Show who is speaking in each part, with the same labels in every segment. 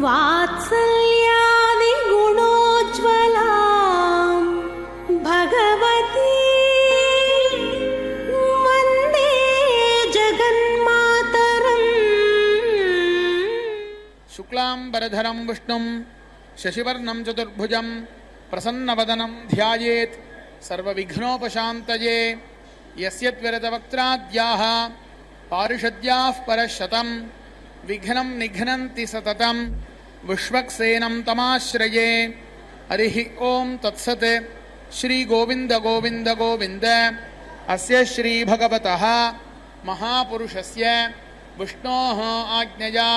Speaker 1: वात्सल्यादि गुणोज्ज्वलां भगवती वन्दे जगन्मातरम्।
Speaker 2: शुक्लांबरधरं विष्णुं शशिवर्णं चतुर्भुजं प्रसन्नवदनं ध्यायेत् सर्वविघ्नोपशान्तये। यस्यत्विरतवक्त्राद्याः पारिषद्याः परशतं विघ्नं निघ्नन्ति सततं विश्वक्सेनं तमाश्रये। हरिः ओं तत्सत्। श्रीगोविन्द गोविन्द गोविन्द। अस्य श्रीभगवतः महापुरुषस्य विष्णोः आज्ञया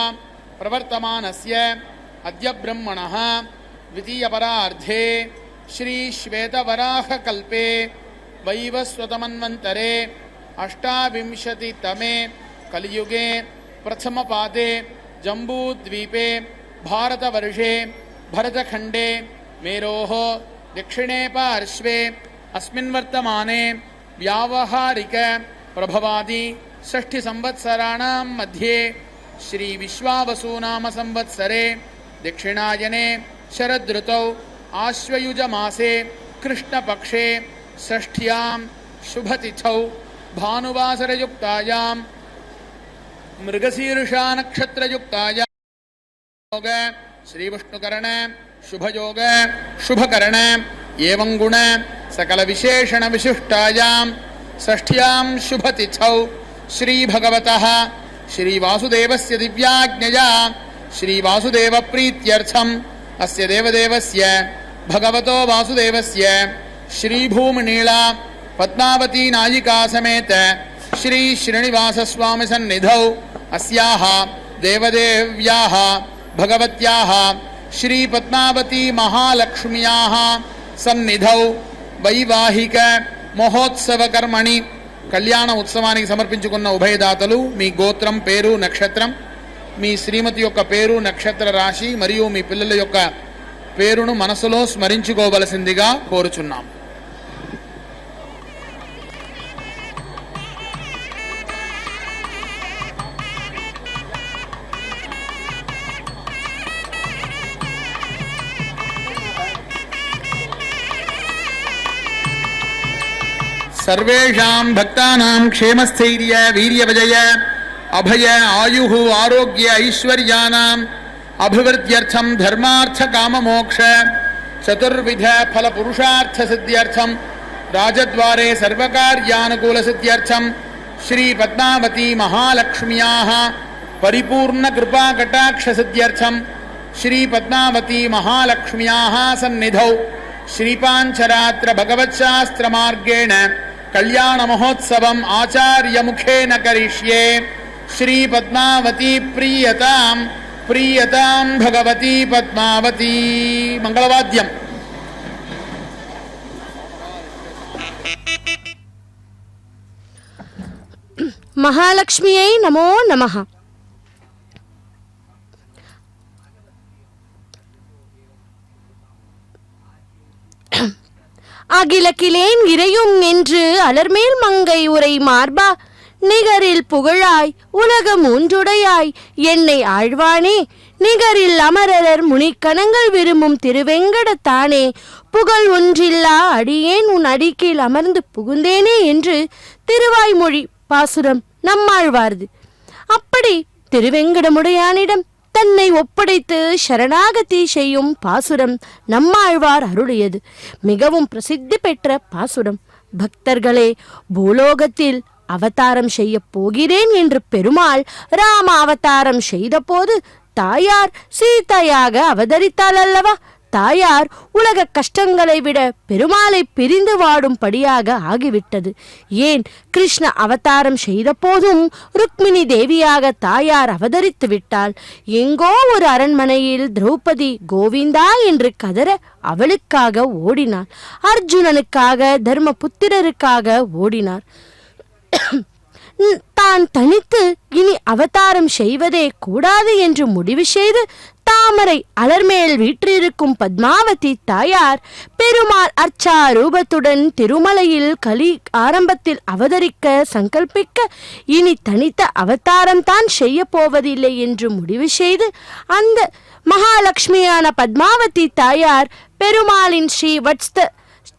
Speaker 2: प्रवर्तमानस्य अद्य ब्रह्मणः द्वितीयपरार्धे श्रीश्वेतवराहकल्पे वैवस्वतमन्वन्तरे अष्टाविंशतितमे कलियुगे प्रथमपादे जम्बूद्वीपे भारतवर्षे भरतखण्डे मेरोः दक्षिणे पार्श्वे अस्मिन् वर्तमाने व्यावहारिक प्रभवादि षष्ठिसंवत्सराणां मध्ये श्रीविश्वावसुनाम संवत्सरे दक्षिणायने शरदृतौ आश्वयुजमासे कृष्णपक्षे षष्ठ्यां शुभतिथौ भानुवासरयुक्तायां मृगशीर्षा नक्षत्रयुक्तायां योग श्रीविष्णुकरण शुभयोग शुभकरण एवं गुण सकल विशेषण विशिष्टायां षष्ठ्यां शुभतिथौ श्रीभगवतः श्रीवासुदेवस्य दिव्याज्ञया श्रीवासुदेवप्रीत्यर्थम् अस्य देवदेवस्य भगवतो वासुदेवस्य श्रीभूमिनीला पद्मावती नायिका समेत श्री श्रीनिवासस्वामी सन्निधौ अस्याः देवदेव्याः भगवत्याः श्री पद्मावती महालक्ष्म्याः सन्निधौ वैवाहिक महोत्सव कर्मणि కళ్యాణ ఉత్సవానికి సమర్పించుకున్న ఉభయదాతలు మీ గోత్రం పేరు నక్షత్రం మీ శ్రీమతి యొక్క పేరు నక్షత్ర రాశి మరియు మీ పిల్లల యొక్క పేరును మనసులో స్మరించుకోవలసిందిగా కోరుచున్నాం. सर्वेषां भक्तानां क्षेमस्थैर्य वीर्यविजय अभय आयुः आरोग्य ऐश्वर्यानाम् अभिवृद्ध्यर्थं धर्मार्थ काममोक्ष चतुर्विध फल पुरुषार्थ सिद्ध्यर्थं राजद्वारे सर्वकार्यानुकूल सिद्ध्यर्थं श्री पद्मावती महालक्ष्म्याः परिपूर्ण कृपा कटाक्ष सिद्ध्यर्थं श्री पद्मावती महालक्ष्म्याः सन्निधौ श्रीपांचरात्र भगवत्शास्त्र मार्गेण कल्याण महोत्सवम् आचार्य मुखेन करिष्ये. श्री पद्मावती प्रीयतां प्रीयतां भगवती पद्मावती. मंगलवाद्यम्.
Speaker 3: महालक्ष्म्यै नमो नमः. அகிலக்கிலேன் இறையும் என்று அலர்மேல் மங்கை உரை மார்பா நிகரில் புகழாய் உலகம் ஒன்றுடையாய் என்னை ஆழ்வானே நிகரில் அமரர் முனிக்கணங்கள் விரும்பும் திருவெங்கடத்தானே புகழ் ஒன்றில்லா அடியேன் உன் அடிக்கீழ் அமர்ந்து புகுந்தேனே என்று திருவாய்மொழி பாசுரம் நம்மாழ்வார்து. அப்படி திருவெங்கடமுடையானிடம் தன்னை ஒப்படைத்து சரணாகதி செய்யும் பாசுரம் நம்மாழ்வார் அருளியது. மிகவும் பிரசித்தி பெற்ற பாசுரம். பக்தர்களே, பூலோகத்தில் அவதாரம் செய்ய போகிறேன் என்று பெருமாள் ராம அவதாரம் செய்த போது தாயார் சீதையாக அவதரித்தாள் அல்லவா? தாயார் உலக கஷ்டங்களை விட பெருமாளை பிரிந்து வாடும்படியாக ஆகிவிட்டது. ஏன், கிருஷ்ண அவதாரம் செய்த போதும் ருக்மிணி தேவியாக தாயார் அவதரித்து விட்டாள். எங்கோ ஒரு அரண்மனையில் திரௌபதி கோவிந்தா என்று கதற அவளுக்காக ஓடினாள். அர்ஜுனனுக்காக தர்மபுத்திரருக்காக ஓடினார். தான் தனித்து இனி அவதாரம் செய்வதே கூடாது என்று முடிவு செய்து தாமரை அலர்மேல் வீற்றிருக்கும் பத்மாவதி தாயார் பெருமாள் அர்ச்சா ரூபத்துடன் திருமலையில் கலி ஆரம்பத்தில் அவதரிக்க சங்கல்பிக்க இனி தனித்த அவதாரம் தான் செய்ய போவதில்லை என்று முடிவு செய்து அந்த மகாலட்சுமியான பத்மாவதி தாயார் பெருமாளின் ஸ்ரீ வத்ஸ்த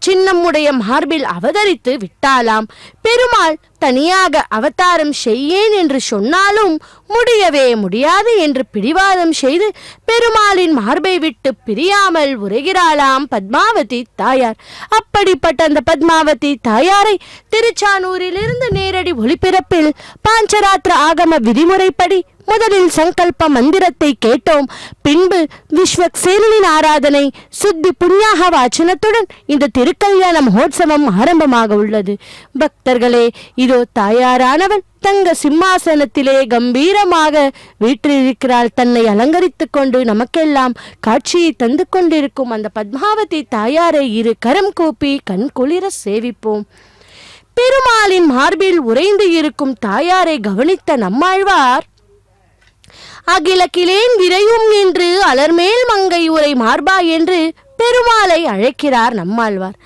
Speaker 3: சின்னமுடைய மார்பில் அவதரித்து விட்டாலாம். பெருமாள் தனியாக அவதாரம் செய்யேன் என்று சொன்னாலும் முடியவே முடியாது என்று பிடிவாதம் செய்து பெருமாளின் மார்பை விட்டு பிரியாமல் உரைகிறாளாம் பத்மாவதி தாயார். அப்படிப்பட்ட அந்த பத்மாவதி தாயாரை திருச்சானூரிலிருந்து நேரடி ஒளிபரப்பில் பாஞ்சராத்திர ஆகம விதிமுறைப்படி முதலில் சங்கல்ப மந்திரத்தை கேட்டோம். பின்பு விஸ்வக்சேனனின் ஆராதனை சுத்தி புண்ணியாக வாச்சனத்துடன் இந்த திருக்கல்யாண மகோத்சவம் ஆரம்பமாக உள்ளது. பக்தர்களே, இதோ தாயாரானவள் தங்க சிம்மாசனத்திலே கம்பீரமாக வீற்றிருக்கிறாள். தன்னை அலங்கரித்துக் கொண்டு நமக்கெல்லாம் காட்சியை தந்து கொண்டிருக்கும் அந்த பத்மாவதி தாயாரை இரு கரம் கூப்பி கண் குளிர சேவிப்போம். பெருமாளின் மார்பில் உறைந்து இருக்கும் தாயாரை கவனித்த நம்மாழ்வார் அகிலக்கிலேன் விரையும் என்று அலர்மேல் மங்கை உரை மார்பா என்று பெருமாளை அழைக்கிறார் நம்மாழ்வார்.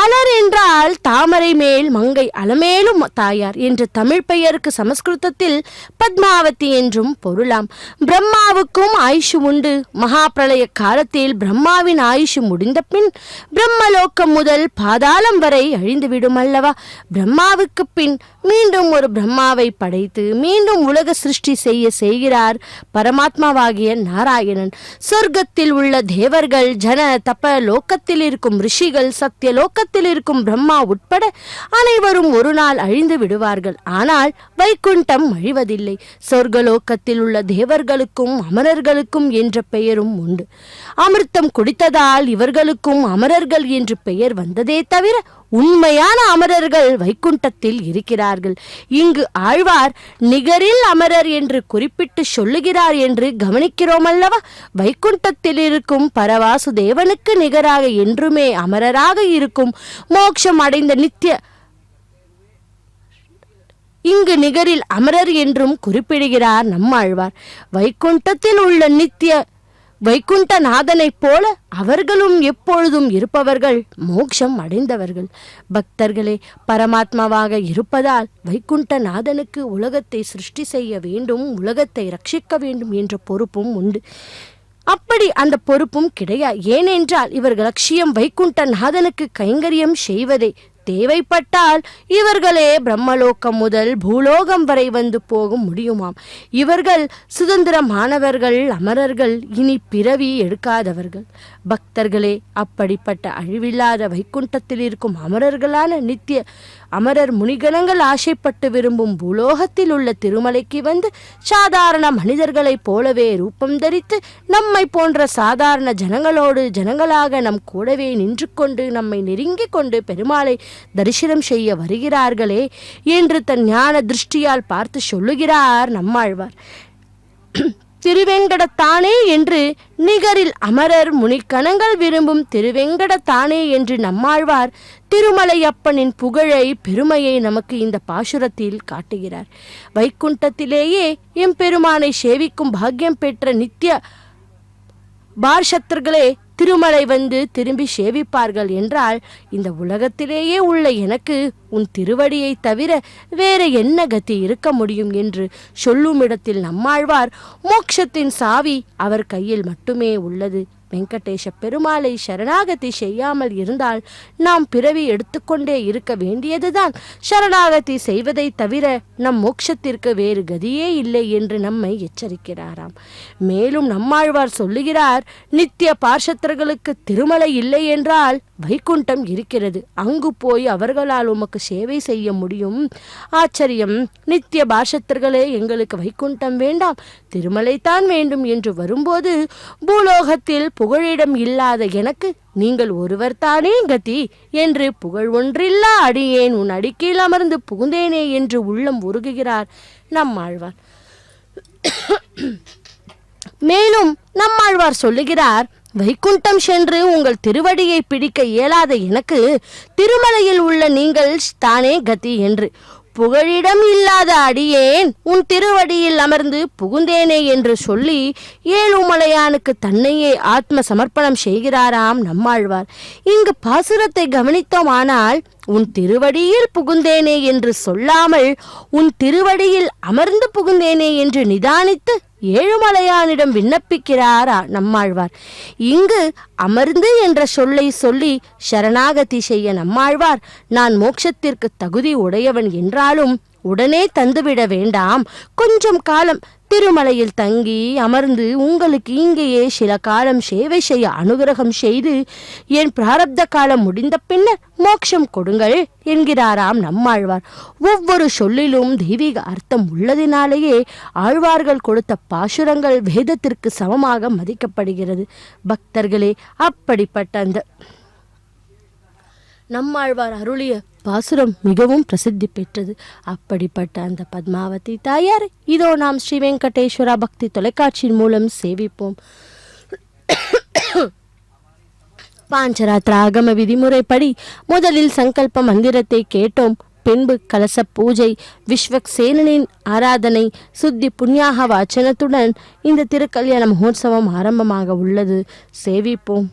Speaker 3: அலர் என்றால் தாமரை மேல், மங்கை அலமேலும் தாயார் என்ற தமிழ் பெயருக்கு சமஸ்கிருதத்தில் பத்மாவதி என்றும் பொருளாம். பிரம்மாவுக்கும் ஆயுஷு உண்டு. மகா பிரளய காலத்தில் பிரம்மாவின் ஆயுஷு முடிந்த பின் பிரம்மலோக்கம் முதல் பாதாளம் வரை அழிந்துவிடும் அல்லவா? பிரம்மாவுக்கு பின் மீண்டும் ஒரு பிரம்மாவை படைத்து மீண்டும் உலக சிருஷ்டி செய்கிறார் பரமாத்மாவாகிய நாராயணன். சொர்க்கத்தில் உள்ள தேவர்கள், ஜன தப லோக்கத்தில் இருக்கும் ரிஷிகள், சத்திய லோக்கத்தில் இருக்கும் பிரம்மா உட்பட அனைவரும் ஒரு நாள் அழிந்து விடுவார்கள். ஆனால் வைகுண்டம் அழிவதில்லை. சொர்க்கலோக்கத்தில் உள்ள தேவர்களுக்கும் அமரர்களுக்கும் என்ற பெயரும் உண்டு. அமிர்தம் குடித்ததால் இவர்களுக்கும் அமரர்கள் என்று பெயர் வந்ததே தவிர உண்மையான அமரர்கள் வைகுண்டத்தில் இருக்கிறார்கள். இங்கு ஆழ்வார் நிகரில் அமரர் என்று குறிப்பிட்டு சொல்லுகிறார் என்று கவனிக்கிறோம் அல்லவா? வைகுண்டத்தில் இருக்கும் பரவாசு தேவனுக்கு நிகராக என்றுமே அமரராக இருக்கும் மோட்சம் அடைந்த நித்திய இங்கு நிகரில் அமரர் என்றும் குறிப்பிடுகிறார் நம்மாழ்வார். வைகுண்டத்தில் உள்ள நித்திய வைகுண்டநாதனைப் போல அவர்களும் எப்பொழுதும் இருப்பவர்கள், மோட்சம் அடைந்தவர்கள். பக்தர்களே, பரமாத்மாவாக இருப்பதால் வைகுண்டநாதனுக்கு உலகத்தை சிருஷ்டி செய்ய வேண்டும், உலகத்தை ரட்சிக்க வேண்டும் என்ற பொறுப்பும் உண்டு. அப்படி அந்த பொறுப்பும் கிடையாது. ஏனென்றால் இவர்கள் லட்சியம் வைகுண்டநாதனுக்கு கைங்கரியம் செய்வதே. தேவைப்பட்டால் இவர்களே பிரம்மலோகம் முதல் பூலோகம் வரை வந்து போக முடியுமாம். இவர்கள் சுதந்திரமானவர்கள், அமரர்கள், இனி பிறவி எடுக்காதவர்கள். பக்தர்களே, அப்படிப்பட்ட அழிவில்லாத வைகுண்டத்தில் இருக்கும் அமரர்களான நித்திய அமரர் முனிகணங்கள் ஆசைப்பட்டு விரும்பும் பூலோகத்தில் உள்ள திருமலைக்கு வந்து சாதாரண மனிதர்களைப் போலவே ரூபம் தரித்து நம்மை போன்ற சாதாரண ஜனங்களோடு ஜனங்களாக நம் கூடவே நின்று கொண்டு நம்மை நெருங்கிக் கொண்டு பெருமாளை தரிசனம் செய்ய வருகிறார்களே என்று தன் ஞான திருஷ்டியால் பார்த்து சொல்லுகிறார் நம்மாழ்வார். திருவேங்கடத்தானே என்று நிகரில் அமரர் முனிக்கணங்கள் விரும்பும் திருவேங்கடத்தானே என்று நம்மாழ்வார் திருமலையப்பனின் புகழை, பெருமையை நமக்கு இந்த பாசுரத்தில் காட்டுகிறார். வைகுண்டத்திலேயே எம்பெருமானை சேவிக்கும் பாக்கியம் பெற்ற நித்திய பார்ஷத்தர்களே திருமலை வந்து திரும்பி சேவிப்பார்கள் என்றால் இந்த உலகத்திலேயே உள்ள எனக்கு உன் திருவடியை தவிர வேற என்ன கதி இருக்க முடியும் என்று சொல்லும் இடத்தில் நம்மாழ்வார் மோட்சத்தின் சாவி அவர் கையில் மட்டுமே உள்ளது. வெங்கடேஷ பெருமாளை சரணாகதி செய்யாமல் இருந்தால் நாம் பிறவி எடுத்துக்கொண்டே இருக்க வேண்டியதுதான். சரணாகதி செய்வதை தவிர நம் மோட்சத்திற்கு வேறு கதியே இல்லை என்று நம்மை எச்சரிக்கிறாராம். மேலும் நம்மாழ்வார் சொல்லுகிறார், நித்திய பார்ஷத்தர்களுக்கு திருமலை இல்லை என்றால் வைகுண்டம் இருக்கிறது. அங்கு போய் அவர்களால் உமக்கு சேவை செய்ய முடியும். ஆச்சரியம்! நித்திய பார்ஷத்தர்களே, எங்களுக்கு வைகுண்டம் வேண்டாம், திருமலைத்தான் வேண்டும் என்று வரும்போது பூலோகத்தில் புகழிடம் இல்லாத எனக்கு நீங்கள் ஒருவர் தானே கதி என்று புகழ் ஒன்றில்லா அடியேன் உன் அடிக்கீழ் அமர்ந்து புகுந்தேனே என்று உள்ளம் உருகுகிறார் நம்மாழ்வார். மேலும் நம்மாழ்வார் சொல்லுகிறார், வைகுண்டம் சென்று உங்கள் திருவடியை பிடிக்க இயலாத எனக்கு திருமலையில் உள்ள நீங்கள் தானே கதி என்று. புகழிடம் இல்லாத அடியேன் உன் திருவடியில் அமர்ந்து புகுந்தேனே என்று சொல்லி ஏழுமலையானுக்கு தன்னையே ஆத்ம சமர்ப்பணம் செய்கிறாராம் நம்மாழ்வார். இங்கு பாசுரத்தை கவனித்தோமானால் உன் திருவடியில் புகுந்தேனே என்று சொல்லாமல் உன் திருவடியில் அமர்ந்து புகுந்தேனே என்று நிதானித்து ஏழுமலையானிடம் விண்ணப்பிக்கிறார் நம்மாழ்வார். இங்கு அமர்ந்து என்ற சொல்லை சொல்லி சரணாகதி செய்ய நம்மாழ்வார் நான் மோட்சத்திற்கு தகுதி உடையவன் என்றாலும் உடனே தந்துவிட வேண்டாம், கொஞ்சம் காலம் திருமலையில் தங்கி அமர்ந்து உங்களுக்கு இங்கேயே சில காலம் சேவை செய்ய அனுகிரகம் செய்து என் பிராரப்த காலம் முடிந்த பின்னர் மோட்சம் கொடுங்கள் என்கிறாராம் நம்மாழ்வார். ஒவ்வொரு சொல்லிலும் தெய்வீக அர்த்தம் உள்ளதினாலேயே ஆழ்வார்கள் கொடுத்த பாசுரங்கள் வேதத்திற்கு சமமாக மதிக்கப்படுகிறது. பக்தர்களே, அப்படிப்பட்ட அந்த நம்மாழ்வார் அருளிய பாசுரம் மிகவும் பிரசித்தி பெற்றது. அப்படிப்பட்ட அந்த பத்மாவதி தாயார் இதோ நாம் ஸ்ரீ வெங்கடேஸ்வரா பக்தி தொலைக்காட்சியின் மூலம் சேவிப்போம். பாஞ்சராத்திர ஆகம விதிமுறைப்படி முதலில் சங்கல்ப மந்திரத்தை கேட்டோம். பின்பு கலச பூஜை, விஸ்வக்சேனனின் ஆராதனை, சுத்தி புண்ணியாக வாச்சனத்துடன் இந்த திருக்கல்யாண மகோத்சவம் ஆரம்பமாக உள்ளது. சேவிப்போம்.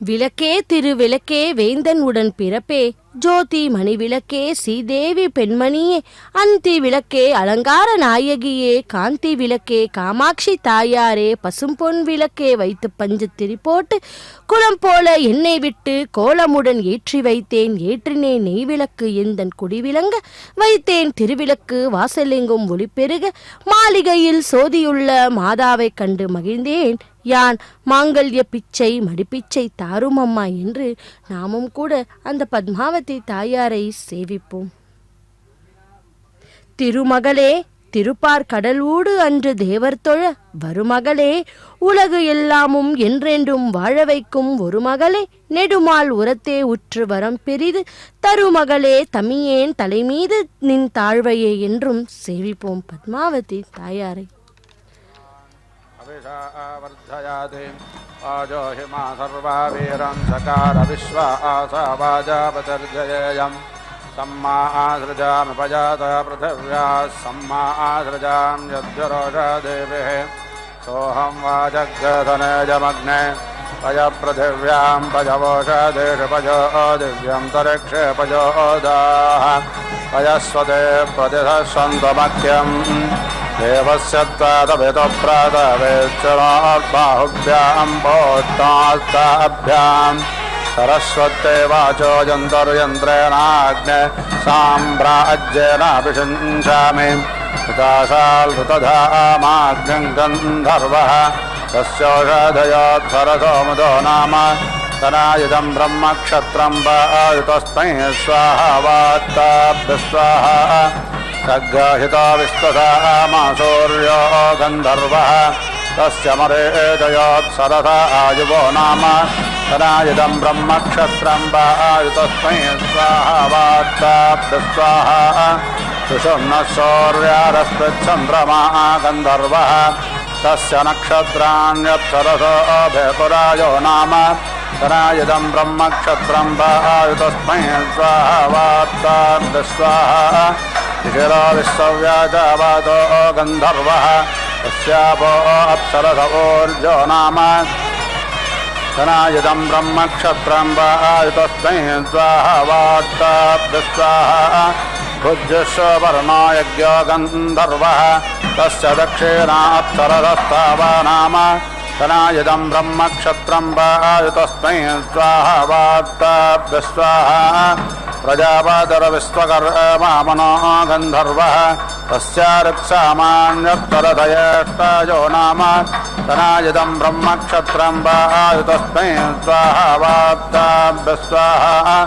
Speaker 3: விளக்கே திருவிளக்கே வேந்தன் உடன் பிறப்பே, ஜோதி மணி விளக்கே ஸ்ரீதேவி பெண்மணியே, அந்தி விளக்கே அலங்கார நாயகியே, காந்தி விளக்கே காமாட்சி தாயாரே, பசும்பொன் விளக்கே வைத்து பஞ்சு திரி போட்டு குளம் போல எண்ணெய் விட்டு கோலமுடன் ஏற்றி வைத்தேன். ஏற்றினேன் நெய் விளக்கு எந்தன் குடிவிளங்க, வைத்தேன் திருவிளக்கு வாசலெங்கும் ஒளி பெருக, மாளிகையில் சோதியுள்ள மாதாவை கண்டு மகிழ்ந்தேன். யான் மாங்கல்ய பிச்சை மடிப்பிச்சை தாரும் அம்மா என்று நாமும் கூட அந்த பத்மாவதி தாயாரை சேவிப்போம். திருமகளே திருப்பார் கடலூடு அன்று தேவர் தொழ வருமகளே, உலகு எல்லாமும் என்றென்றும் வாழ வைக்கும் ஒரு மகளே, நெடுமால் உரத்தே உற்று வரம் பெரிது தருமகளே, தமியேன் தலைமீது நின் தாழ்வையே என்றும் சேவிப்போம் பத்மாவதி தாயாரை.
Speaker 4: वर्धयाति आजो हिमा सर्वा वीरं सकार विश्वा आसा वाजापतर्जयेयं सम्मा आसृजामपजात पृथिव्याः सम्मा आसृजां यद्यरोषा देविः सोऽहं वाजग्धनेजमग्ने पय पृथिव्यां पजवोषधेषु पजो दिव्यं तरिक्षे पजोदाः पयस्वते प्रतिधस्वन्तमख्यम् देवस्य त्वादभितप्रातवेच्चमार्बाहुभ्यां भोत्तास्ताभ्यां सरस्वते वाचो यन्तर्यन्त्रेणाग्ने साम्राज्येनाभिषिञ्चामि हुताशाल्हुतधामाग्निं गन्धर्वः तस्योषधयोत्सरसो मुदो नाम तनायुधं ब्रह्मक्षत्रं वायुतस्मै स्वाहा वात्ताभ्यः स्वाहा सग्गाहिता विश्वसामा सूर्यो गन्धर्वः तस्य मरेदयोत्सरसा आयुवो नाम तनायुधं ब्रह्मक्षत्रं वायुतस्मै स्वाहा वात्ताभ्यः स्वाहा सुषुम्नः सूर्यारस्पृच्छन्द्रमा गन्धर्वः तस्य नक्षत्राण्यप्सरसो अभयपुरायो नाम तनायुधं ब्रह्मक्षत्रं वायुतस्मै स्वाहा वात्ताभ्यः स्वाहा शिशिरो विश्वव्याजावातो गन्धर्वः तस्यापो अप्सरस ऊर्जो नाम तनायुधं ब्रह्मक्षत्रं वायुतस्मै स्वाहा वात्ताभ्यः स्वाहा भुज्यश्वपर्णो यज्ञो गन्धर्वः तस्य दक्षिणाप्सरसस्तावा नाम तनायुधं ब्रह्मक्षत्रं वायुतस्मै स्वाहा वात्ताभ्यः स्वाहा प्रजापतिर्विश्वकर्मा मनो गन्धर्वः तस्याऋक्सामान्योत्तरधयेष्टायो नाम तनायुधं ब्रह्मक्षत्रं वायुतस्मै स्वाहा वात्ताभ्यः स्वाहा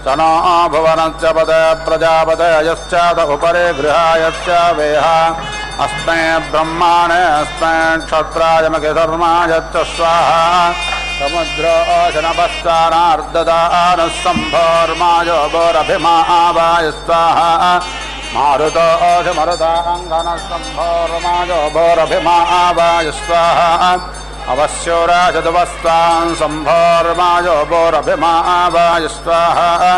Speaker 4: तनो भुवनस्य पदे प्रजापतयश्चात उपरि गृहायश्च वेह अस्मै ब्रह्माणे अस्मै क्षत्राय मखिधर्माय च स्वाहा समुद्रो जनपश्चानार्ददानः सम्भोर्मायो भोरभिमावाय स्वाहा मारुतो मरुताङ्गनः सम्भोर्मायो भोरभिमावाय स्वाहा अवश्योराशदुवस्तान् सम्भोर्मायोभोरभिमावाय स्वाहा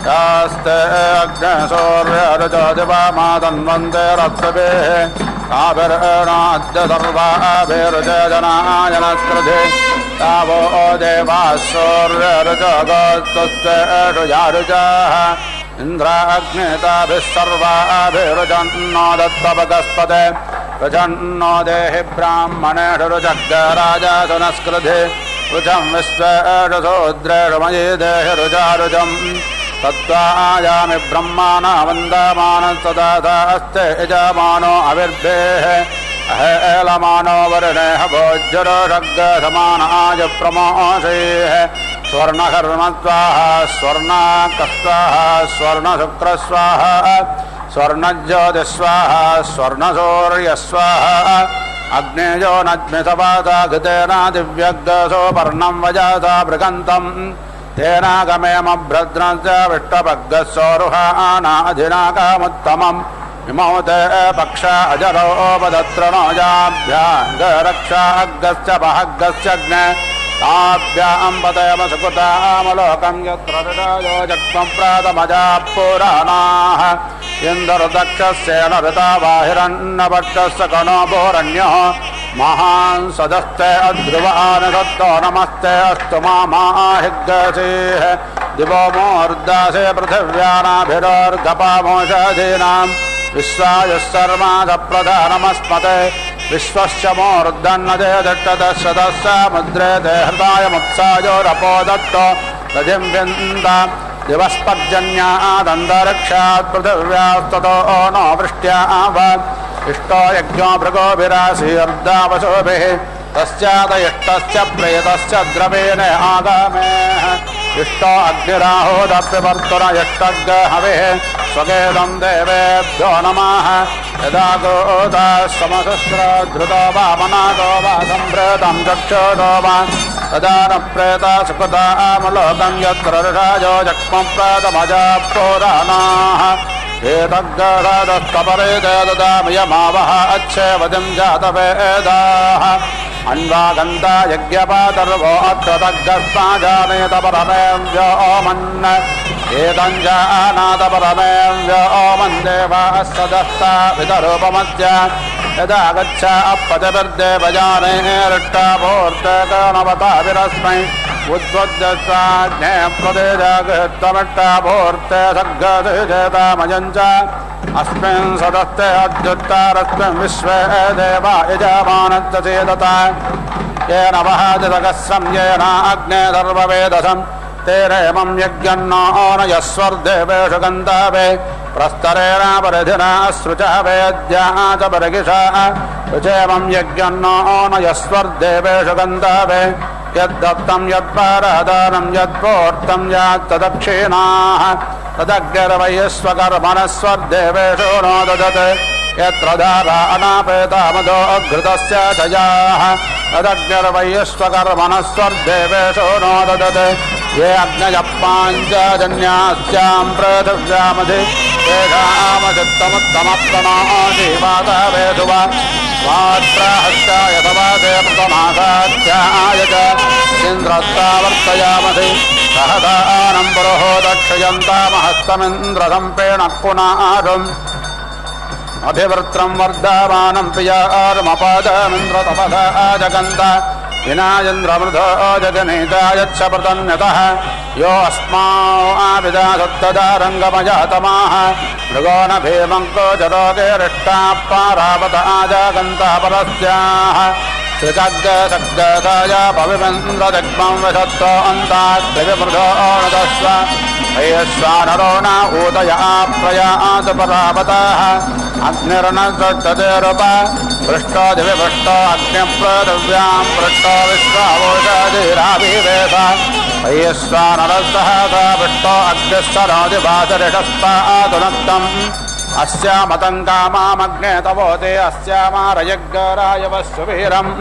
Speaker 4: शास्ते अग्नसूर्यरुचोदिवामातन्वन्ते रत्तभिः ताभिर्णाद्य सर्वाभिरुचजनायनस्कृधि तावो देवाः सूर्यरुचगोस्तुष्टेषुजारुचाः इन्द्राग्निताभिः सर्वाभिरुचन्नो दत्तपगस्पते रुचन्नो देहि ब्राह्मणेषु रुचग्राजासनस्कृधि रुचं विश्वेषु शूद्रेषु मयि देहि रुचारुचम् तत्त्वायामि ब्रह्माणा वन्दमानः सदा अस्ते यजमानो अविर्भेः अहेलमानो वरुणेह भोज्यरोषग्समानाय प्रमोषेः स्वर्णकर्मस्वाहा स्वर्णाकस्वाहा स्वर्णशुक्रस्वाहा स्वर्णज्योतिस्वाहा स्वर्णसूर्यस्वाहा अग्नेयो नज्मिसवासा घृतेना दिव्यग्सो पर्णं वजासा बृगन्तम् तेनागमेमभ्रद्रस्य विष्टभग्गस्वरुहानाधिनाकामुत्तमम् इमौ ते पक्ष अजरोपदत्रणोजाभ्याङ्गरक्षा अग्गस्य पहग्गस्यग्ने ताभ्यां पतयम सुकृतामलोकं यत्र ऋषयो जग्मप्रातमजाः पुराणाः इन्द्रदक्षस्येन ऋता बाहिरन्नपक्षस्य कणो भोरण्यः महान् सदस्ते अध्रुवानसत्तो नमस्ते अस्तु माहिग्गसेः दिवो मोर्दासे पृथिव्यानाभिरोर्गपामोषधीनाम् विश्वाय सर्वाधप्रधानमस्मते विश्वस्य मूर्धन्नदे दट्टदशदस्य मुद्रे ते हृदाय मुत्सायोरपो दत्तो दधिं विन्द दिवस्पर्जन्यादन्तरिक्षात् पृथिव्यास्ततो नो वृष्ट्यावत् इष्टो यज्ञो भृगोभिराशीर्दावशोभिः तस्यादयिष्टस्य प्रेतस्य द्रवेण आगामेः इष्टो अग्निराहोदप्यवर्तुन यष्टग् हविः स्वगेदं देवेभ्यो नमः यदा गोदाः समसस्रधृतो वा मनादो वा सम्प्रेतं चक्षुषो वा तदा न प्रेता सुकृतामलोकं यत्र ऋषयो जक्ष्मप्रातमजाः पुराणाः एतद्गदस्तपरे ते ददामि यमावः अच्छेवतिं जातवेदाः अन्वागन्धा यज्ञपातर्वो अत्र तग्गस्माजानेतपरमें व्योमन् एतञ्जानातपरमें व्योमन् देवाः सदस्ता वितरूपमस्य यदा गच्छ अपतिभिर्देवजाने ऋष्टाभूर्तेकनवताभिरस्मै उद्बुद्धस्वाज्ञे प्रदेजगृत्वमिष्टाभूर्ते सर्गसेतामयञ्च अस्मिन् सदस्ते अद्युत्तरस्मिन् विश्वे देवा यजमानश्च चेदता येन वहादितकस्रं येन अग्ने सर्ववेदसं तेरेमं यज्ञन्नो न यस्वर्देवेषु गन्धवे प्रस्तरेण परिधिना श्रुचः वेद्या च परिगिषा ऋचेमं यज्ञन्नो न यस्वर्देवेषु गन्धवे यद्दत्तं यत्परदानं यत्पूर्तं यात्तदक्षिणाः तदग्निर्वैश्वकर्मणस्वर्देवेषु नो ददत् यत्र धारा अनापेतामदो अघृतस्य जयाः तदग्निर्वैश्वकर्मणस्वर्देवेषु नो ददत् ये अग्नयपाञ्चजन्यास्यां पृथिव्यामधि तेषामचित्तमुत्तमप्रणो जीवातवेषु वा स्वात्राहस्याय तवासे प्रतमासाध्याय च इन्द्रस्तावर्तयामधि सहदानं पुरुहो दक्षयन्तामहस्तमिन्द्रसम्पेण पुनारुम् अभिवृत्रं वर्धमानं प्रियार्मपादमिन्द्रतपसा जगन्त विनायन्द्रमृधो जगनेतायच्छ प्रतन्यतः यो अस्माविदासत्तदारङ्गमजातमाः मृगो न भीमङ्को जरोगेरिष्टाः पारावत आजागन्तः परस्याः त्रिजग्गसग्गसाय पविन्द्रदिग्मं विशत्तो अन्ताग्निविमृधो नदस्व वैश्वानरो न ऊतय आप्रयात् परावतः अग्निर्नस्ततेरुप पृष्ठो दिविपृष्ठो अग्निपृथिव्यां पृष्ठो विश्वावोषधिराभिवेश वैश्वानरः पृष्ठो अग्निश्चरोदिभासरिषस्पादुनक्तम् अस्यामतङ्कामामग्ने तवोते अस्यामारयज्ञरायवस्सुवीरम्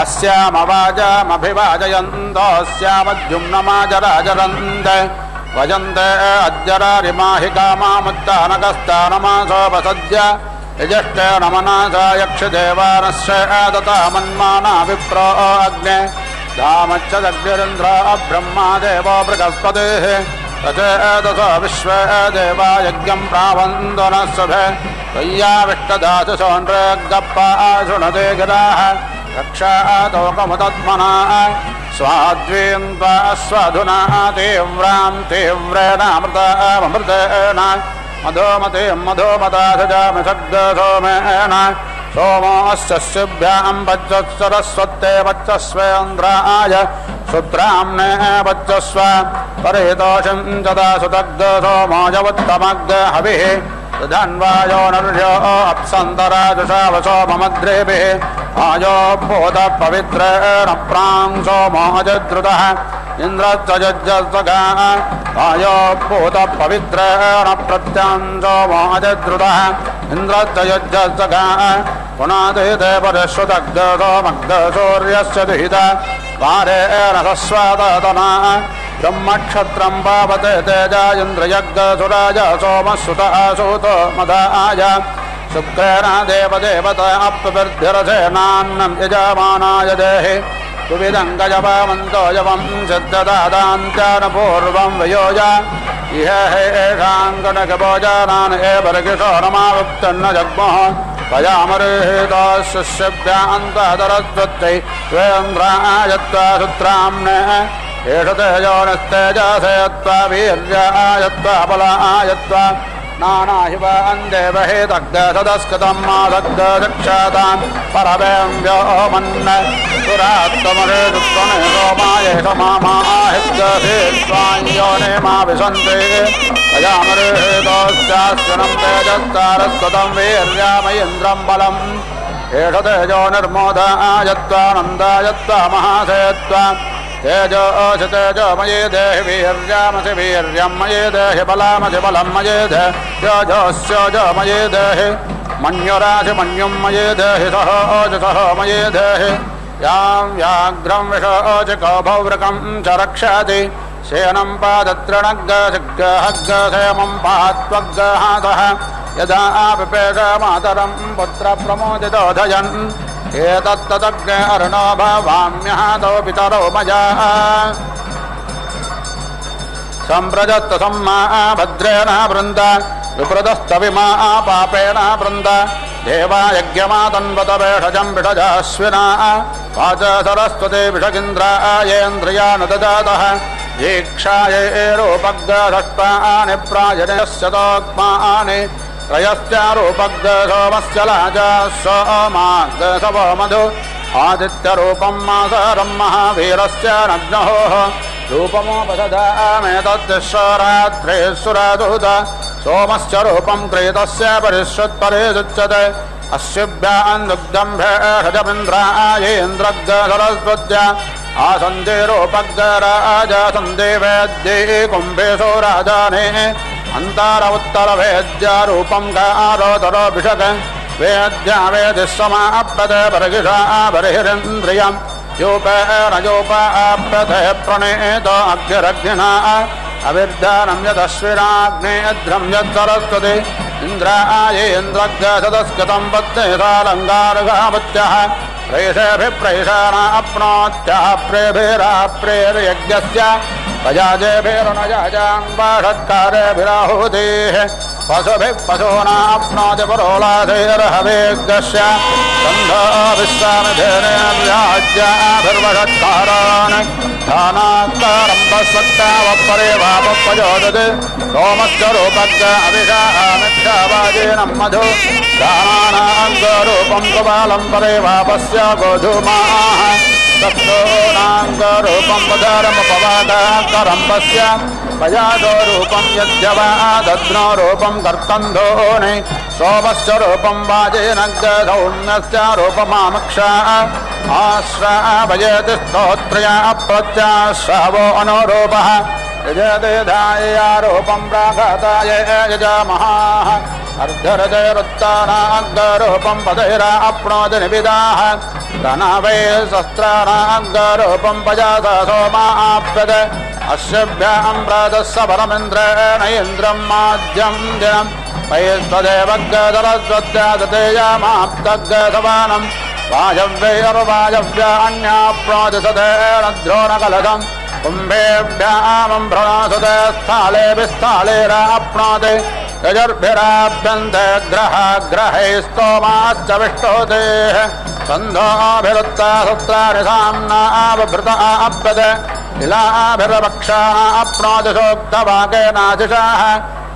Speaker 4: अस्यामवाजामभिवाजयन्तोऽस्यामद्युम्नमाजराजरन्त वजन्ते अद्यरारिमाहि कामामुत्तानकस्तानमासोपसद्य यजष्टे नमनासा यक्षदेवानस्य दता मन्माना विप्रो अग्ने धामच्चदग्निरिन्द्र ब्रह्मा देवो बृहस्पतिः तचेदस विश्वे देवा यज्ञं प्रावन्दनस्सभे त्वय्याविष्टदासुसोनृगप्पा शृणुते गिराः रक्षातोकमुदत्मना स्वाद्वीं त्वा स्वधुना तीव्रां तीव्रेणामृतमृतेन मधुमतीं मधुमदासजामि सग्धसोमेन सोमोऽस्य शिभ्यां वज्रस्वरस्वत्ते वच्चस्वेन्द्राय शुत्राम्ने वच्चस्व परितोषं जदा सुदग्धसोमोजवत्तमग्ध हविः धन्वायो नर्यो अप्सन्तराजुषावसो ममद्रेभिः आयो भूतपवित्रेण प्रां सोमोऽजद्रुतः इन्द्रश्चजज्जसगा आयो भूतपवित्रेण प्रत्यां सोमोऽजद्रुतः इन्द्रश्चजज्जसगा पुनादिते परिश्रुतग्धसोमग्धसूर्यस्य दुहिता वारेण सस्वादतना ब्रह्मक्षत्रं पावते तेजा इन्द्रयज्ञसुराज सोमसुतः सूतो मदाय शुक्रेण देवदेवता अप्यभिर्धिरसेनान्नं यजमानाय देहि सुविदं गजपामन्तो यवं सिद्धदादान्त्यानपूर्वं वयोज इह हेषाङ्गणकभोजानान् एवर्गिषोरमावुक्तन्न जग्मोः पयामरुहितोऽशिष्यभ्यान्तरस्वत्यै त्वेन्द्रायत्वा सुत्राम्ने एष तेजोनिस्तेजसेत्वा वीर्यायत्वा बलायत्वा नानाहिव अन्देवहे दग्धसदस्कृतं मादग्धशिक्षातां परवें व्योमन्न सुरात्तमरे दुःखने सोमायेष मामाहिद्गसेत्वाञ्योने मा विशन्ते अयामरेतोश्चास्यनं तेजस्तारस्कृतं वीर्यामयेन्द्रं बलम् एष तेजो निर्मोदायत्वानन्दायत्वा महासेत्वा तेजो ओषि तेजोमये देहि वीर्यामसि वीर्यं मये देहि बलामसि बलं मये देह्योजोऽस्योजोमये देहि मन्युरासि मन्युं मये देहि सहोऽजसहो मये देहि यां व्याघ्रं विषोऽजिको भौवृकं च रक्षति सेनं पादत्रणग्गसिग्गहग्गसेमं पात्वग्गहासः यदा पिपेष मातरं पुत्रप्रमोदितोधयन् एतत्तदग्ने अर्णो भवाम्यहातो पितरो मया सम्प्रजत्त सम्मा भद्रेण वृन्द विप्रदस्तविमा पापेन वृन्द देवा यज्ञमातन्वत भेषजं विषजाश्विना वाच सरस्वती विषगिन्द्रायेन्द्रियान् ददातः दीक्षायेरोपग्गषष्पानि प्रायणस्य तोक्मानि त्रयश्चारूपग्गसोमस्य लाजा सोमाग्गसवो मधु आदित्यरूपं मासरं महावीरस्य नग्नहोः रूपमोपदधामेतद्दिश्वरात्रे सुरादूत सोमस्य रूपं क्रीतस्य परिश्रुत्परिदुच्यते अस्युभ्यान्दुग्धं भेषजमिन्द्रायेन्द्रग्गसरस्वत्या आसन्देरोपग्गराजासन्दे वेद्ये कुम्भेशो राजाने अंतार उत्तर वेद्यारूपं गारोदरोभिषक वेद्या वेदिः समाप्यते बर्हिषा बर्हिरिन्द्रियं यूपेन यूपाप्यते प्रणेतो अग्निरग्निना अविर्धानं यदश्विनाग्नेऽध्रं यत्सरस्वती इन्द्रायेन्द्रग्गसदस्कृतं पत्नेशालङ्गारगावत्यः प्रेषेभिप्रेषाणाप्नोत्यः प्रेभिराप्रेर्यज्ञस्य पजाजेभिरनजाजान्वाषत्कारेभिराहुतेः पशुभिः पशूनाप्नोति परोलाधैर्हवेग्स्य गन्धो विश्वामिधेनेर्याज्याभिर्वषत्कारान् धानात्कारम्भस्वत्तावपरे वापपयोदते सोमस्य रूपग्ग अभिषामिक्षावाजेनं मधु दानानाङ्गरूपं कुबालं परे वापस्य गोधूमाः सप्तोनाङ्गरूपं वधारमुपवादाकरम्भस्य पयादो रूपं यद्यवादद्नो रूपं कर्कन्धोनि सोमस्य रूपं वाजेनग्गधौम्यस्य रूपमामक्षा आश्रावयति स्तोत्र्या प्रत्याश्रावो अनुरूपः यजदेधायारूपं प्राघाताय यजामहाः अर्धरजयरुत्तानाग्गरूपं पदैराप्नोति निविदाः धनावै शस्त्राणाग्गरूपं पजात सोमाप्यते अश्यभ्यां प्रातः स परमिन्द्रेण इन्द्रं माद्यं दिनं वैश्वदेवग्गदरस्वत्यादतेयामाप्तग्गसमानं वायव्यैर्वायव्यान्याप्नोतिसतेन द्रोणकलशं कुम्भेभ्यामम्भ्रणोसते स्थालेभिस्थालेराप्नोति यजुर्भिराभ्यन्ते ग्रहैः स्तोमाच्च विष्णोतेः छन्दोभिरुत्ता सत्राणि साम्नावभृता अप्यते इलाभिर्वक्षा अप्नोति सूक्तवाकेनाशिषाः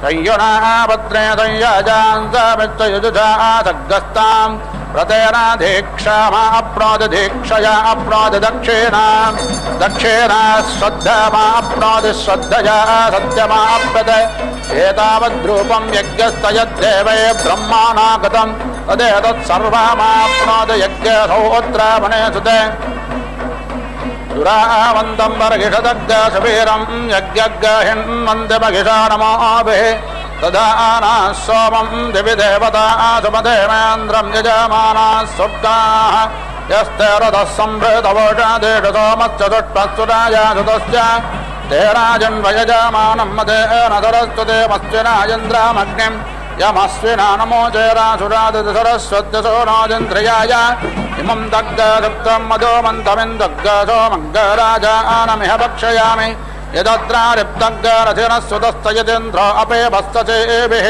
Speaker 4: संयुनापत्रे संयजान्तमित्तयुजुषा सग्गस्ताम् प्रतेना दीक्षामाप्नोति दीक्षया अप्नोति दक्षिणाम् दक्षिणा श्रद्धमाप्नोति श्रद्धया सत्यमाप्यते एतावद्रूपं यज्ञस्तयद्देवै ब्रह्माणागतं तदेतत्सर्वमाप्नोति यज्ञसहोत्रामणे सुते दुरावन्तं वर्गिषदग्गशवीरं यज्ञग्गहिन्वन्दिमगिषा नमोभिः ददाना सोमं दिवि देवता सुमदेवेन्द्रं यजमानाः स्वर्गाः यस्ते रथः संभृतवोषा देशसोमस्य दुष्पस्सुराया सुतस्य ते राजन्वयजमानं मदेन सरस्वते मस्विनायन्द्रामग्निं यमस्विना नमो चेरासुरादिसरस्वत्यसो नाजन्द्रियाय इमं दग्गसुप्तं मधुमन्तमिन्दग्गसो मग्गराजानमिह भक्षयामि यदत्रारिप्तग्गरथिनः सुतस्तयदिन्द्रो अपे भस्तचेभिः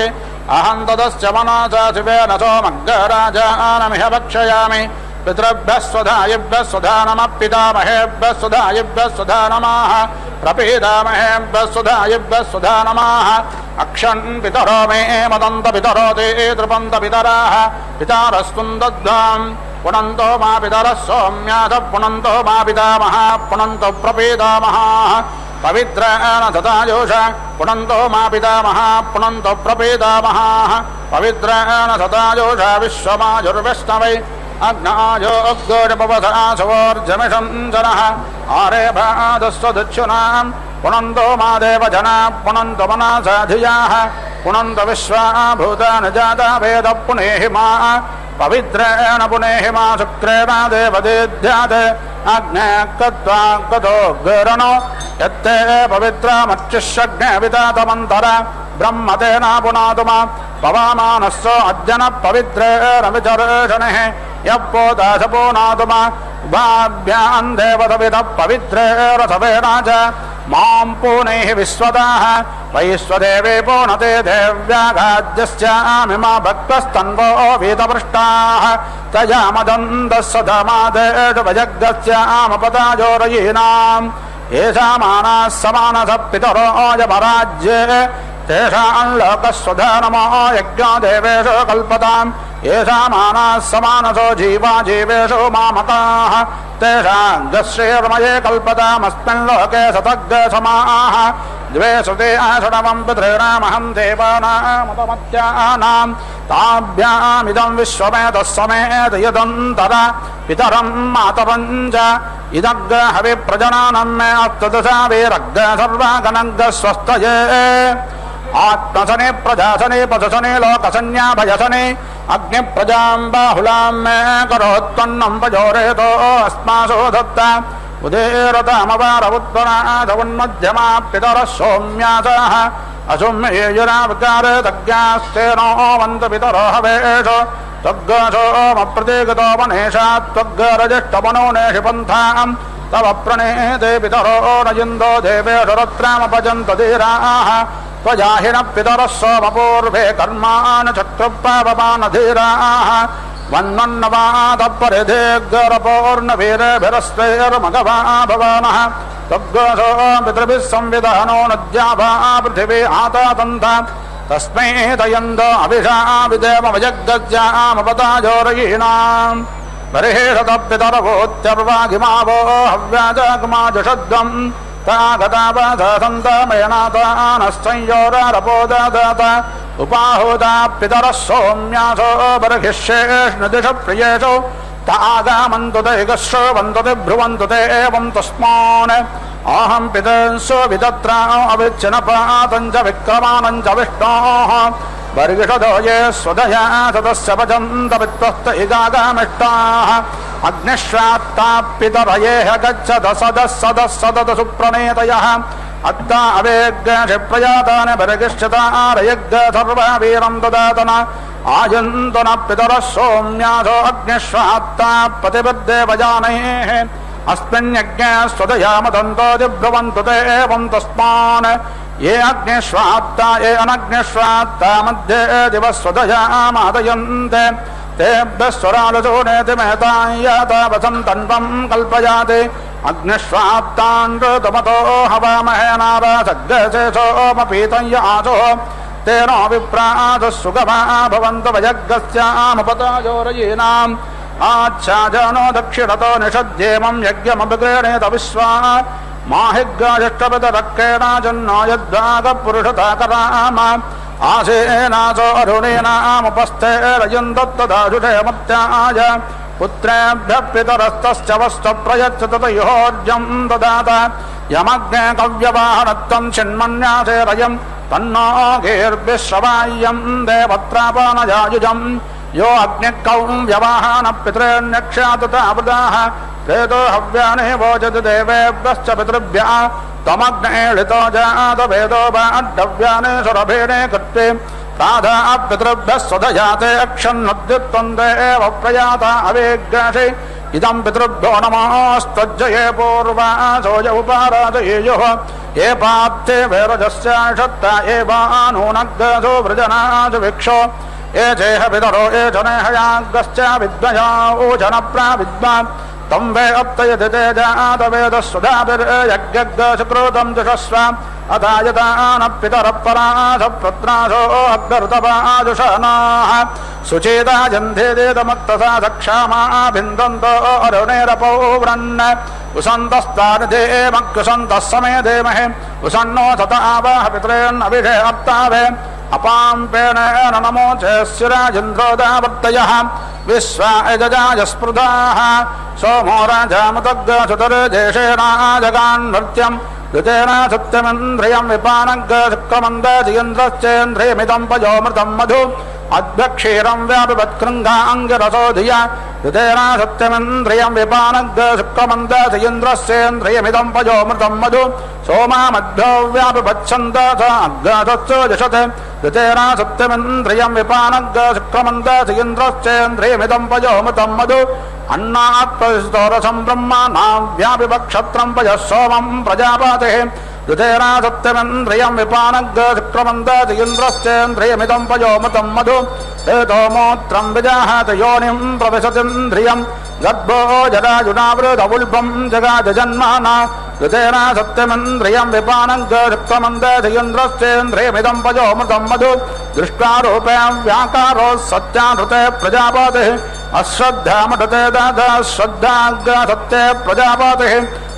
Speaker 4: अहं तदस्य मनसा शिवेन सोमग्गराजानमिह भक्षयामि पितृभ्यः स्वधायिभ्यः स्वधा नमः पितामहेभ्यः स्वधायिभ्यः स्वधा नमः प्रपीतामहेभ्यः स्वधायिभ्यः स्वधा नमः अक्षन् पितरो मे मदन्त पितरो ते तृपन्त पितराः पितारस्कुन्दद्वाम् पुनन्तो मा पितरः सौम्यासः पुनन्तो मा पितामहः पुनन्तो प्रपीतामहाः पवित्रेण सतायोष पुनन्तो मा पितामहः पुनन्तो प्रपीतामहाः पवित्रेण सतायोष विश्वमायुर्विष्णवै अग्नायो अग्गोजपवसासवोर्जमिषं जनः आरेभादस्वदक्षुणाम् पुनन्तो मा देवजना पुनन्तो मनसा धियाः पुनन्तो विश्वा भूतानि जाता वेद पुनेहि मा पवित्रेण पुनेहि मा शुक्रेण देवदेध्यात् अग्ने कत्वा कतो गरणो यत्ते पवित्रमच्युष्यग्ने वितातमन्तर ब्रह्मतेन पुनातु मा पवामानस्सो अद्यन पवित्रेणविचर्षणिः यः पोदाशपूनातु मा उभाभ्याम् देवतविदः पवित्रेरसवेन च मां पूनैः विश्वदाः वैश्वदेवे पूनते देव्यागाज्यस्यामि मा भक्तस्तन्वो वीतपृष्टाः तया मदन्तः सधमादेषु वजग्गस्यामपदाजोरयीनाम् येषामानाः समानसः पितरो यमराज्ये तेषाम् लोकस्वधा नमो यज्ञदेवेषु कल्पताम् येषामानाः समानसो जीवा जीवेषु मामकाः तेषाम् गश्रीर्मये कल्पतामस्मिन् लोके सतग्गसमाः द्वे सुते आषडवम् पितॄणामहं देवानामुपमत्यानाम् ताभ्यामिदं विश्वमेतः समेत यदन्तर पितरं मातरं च इदग्ग हविप्रजनानं मे अस्तदशाभिरग्ग सर्वागणग्ग स्वस्तये आत्मसने प्रजासने पशसने लोकसन्याभयसने अग्निप्रजां बाहुलां मे करोत्पन्नं पजोरेतो अस्मासो दत्ता उदेरतामवारवुत्तराधवन्मध्यमा पितरः सौम्यासः असुम्येयुरावकारे तज्ञास्तेनो वन्त पितरो हवेषु त्वग्गसोमप्रतीगतो मनेषा त्वग्गरजिष्टमनो नेषि पन्थाम् तव प्रणेते पितरो नयिन्दो देवेषु रत्रामपजन्त धीराः त्वजाहिनः पितरः सोमपूर्वे कर्माणि चक्रुपावमानधीराः वन्मन्नवादपरिधेग्गरपूर्णवीरेभिरस्त्रैर्मघवा भवानः त्वग्गसो पितृभिः संविधानो नद्याभा पृथिवी आतातन्त तस्मै दयन्द अभिषा विदेवमजग्गज्यामपदाजोरयीणाम् बर्हिषत पितरवोत्यर्वागिमावो हव्याजगमाजुषद्वम् तागतापसन्तमयनाथानस्संयोरारपोददात उपाहूता पितरः सौम्यासो बर्हिष्येष्णदिश प्रियेषु तागामन्तु ते गश्रवन्तु ते भ्रुवन्तु ते एवं तस्मान् अहं पितंसो विदत्रा अविच्छिन्नपातं च विक्रमानं च विष्णोः वर्गिषदो ये स्वदया सदस्य भजन्त वित्वस्त इगागामिष्टाः अग्निश्रात्ता पितरये गच्छत सदः सदः सदत सुप्रणेतयः అత్త అవేగ్గ ప్రజాతాన బరగిష్యతారయగ్గ సర్వ వీరం దదాతన ఆయంతన పితర సోమ్యాసో అగ్నిశ్వాత్త ప్రతిపద్దేవజానే అస్మిన్యజ్ఞ స్వదయామదంతో దిబ్రవంతు దేవం తస్మాన్ ఏ అగ్నిశ్వాత్త ఏ అనగ్నిశ్వాత్త మధ్యే దివస్వదయామాదయంతే తేభ్యస్వరాలసోనేతి మేతాయతావసం తన్వం కల్పయాతి అగ్నిశ్వాప్తాంతమతో హవామహే నారాసగ్రశేషోమపీతం ఆసో తేనో విప్రాస సుగమా భవంతు వయగ్గస్యామపతాయోరయీనాం ఆచ్ఛాజనో దక్షిణతో నిషద్యేమం యజ్ఞమభిగృహణేత విశ్వా మాహిగ్గాజిష్టపదరక్కేణాజన్నో యద్వాగపురుషతాకరామ ఆసేనాసో అరుణేనాముపస్థే రయందత్తదాజుషేమత్యాయ పుత్రేభ్య పితరస్తస్య వస్తు ప్రయచ్చత తయోర్జం దదాత యమగ్నే కవ్యవాహనత్వం షణ్మన్యాసే రయం తన్నో గేర్భిశ్రవాయ్యం దేవత్రాపానయాయుజం యో అగ్నికౌం వ్యవాహన పితృన్యక్షాతుతావృతాః ప్రేతో హవ్యానే వోచతి దేవేభ్యశ్చ పితృభ్యः త్వమగ్నేళితో జాత వేదో బాడ్డవ్యానే సురభేణే కృత్వే ప్రాధా పితృభ్యः స్వదయాతే అక్షన్నద్యుత్వం దేవ ప్రయాత అవేగ్గాషే ఇదం పితృభ్యో నమోస్త్వజ్జయే పూర్వాసోయ ఉపారాధయేయుః ఏ పార్థే వేరజస్యాషత్త ఏవానూనగ్గసో వృజనాసు విక్షో ఏ చేహ పితరో ఏ జనేహయాగ్గశ్చ విద్మయా ఓజన ప్రావిద్మా తం వే అప్తయతి తేజాత వేదస్సుధాభిర్యజ్ఞగ్గశుక్రోతం జుషస్వ అదాయతాన పితర పరాస ప్రత్నాసో అగ్రఋతపాజుషనాః సుచేతాజంధేదేతమత్తసా సక్షామా భిందంతో అరుణేరపౌ వ్రన్న ఉసంతస్తాని దేమక్కుసంతః సమే దేమహే ఉసన్నో సతావాహ పితॄన్నభిషే అప్తావే అపాంపేణేన నమోచేస్యురాజింద్రోదావర్తయః విశ్వాయజాయ స్పృధాః సోమో రాజామతగ్గసుతర్దేశేనాజగాన్మృత్యం ఋతేన సత్యమింద్రియం విపానగ్గశుక్రమందజింద్రశ్చేంద్రియమిదం పయోమృతం మధు అద్భక్షీరం వ్యాపివత్కృంగాంగిరసో ధియ ఋతేన సత్యమింద్రియం విపానగ్గశుక్రమందజింద్రశ్చేంద్రియమిదం పయోమృతం మధు సోమామద్భ్యో వ్యాపివచ్చందస అగ్గసత్సో జషత్ ఋతేన సత్యమింద్రియం విపానగ్గశుక్రమందజింద్రశ్చేంద్రియమిదం పయోమృతం మధు అన్నాత్పరిస్తోరసం బ్రహ్మాణాం వ్యాపివక్షత్రం పయః సోమం ప్రజాపతిః ఋతేన సత్యమింద్రియం విపానగ్గశుక్రమందజింద్రశ్చేంద్రియమిదం పయోమృతం మధు ఏతోమూత్రం విజాహాత యోనిం ప్రవిశతింద్రియం గర్భో జరాయునావృతవుల్పం జగాజన్మానా ఋతేన సత్యమింద్రియం విపానగ్గశుక్రమందజింద్రశ్చేంద్రియమిదం పయోమృతం మధు దృష్ట్వా రూపే వ్యాకారో సత్యానృతే ప్రజాపతిః అశ్రద్ధామృతే దాత శ్రద్ధాగ్రసత్తే ప్రజాపతిః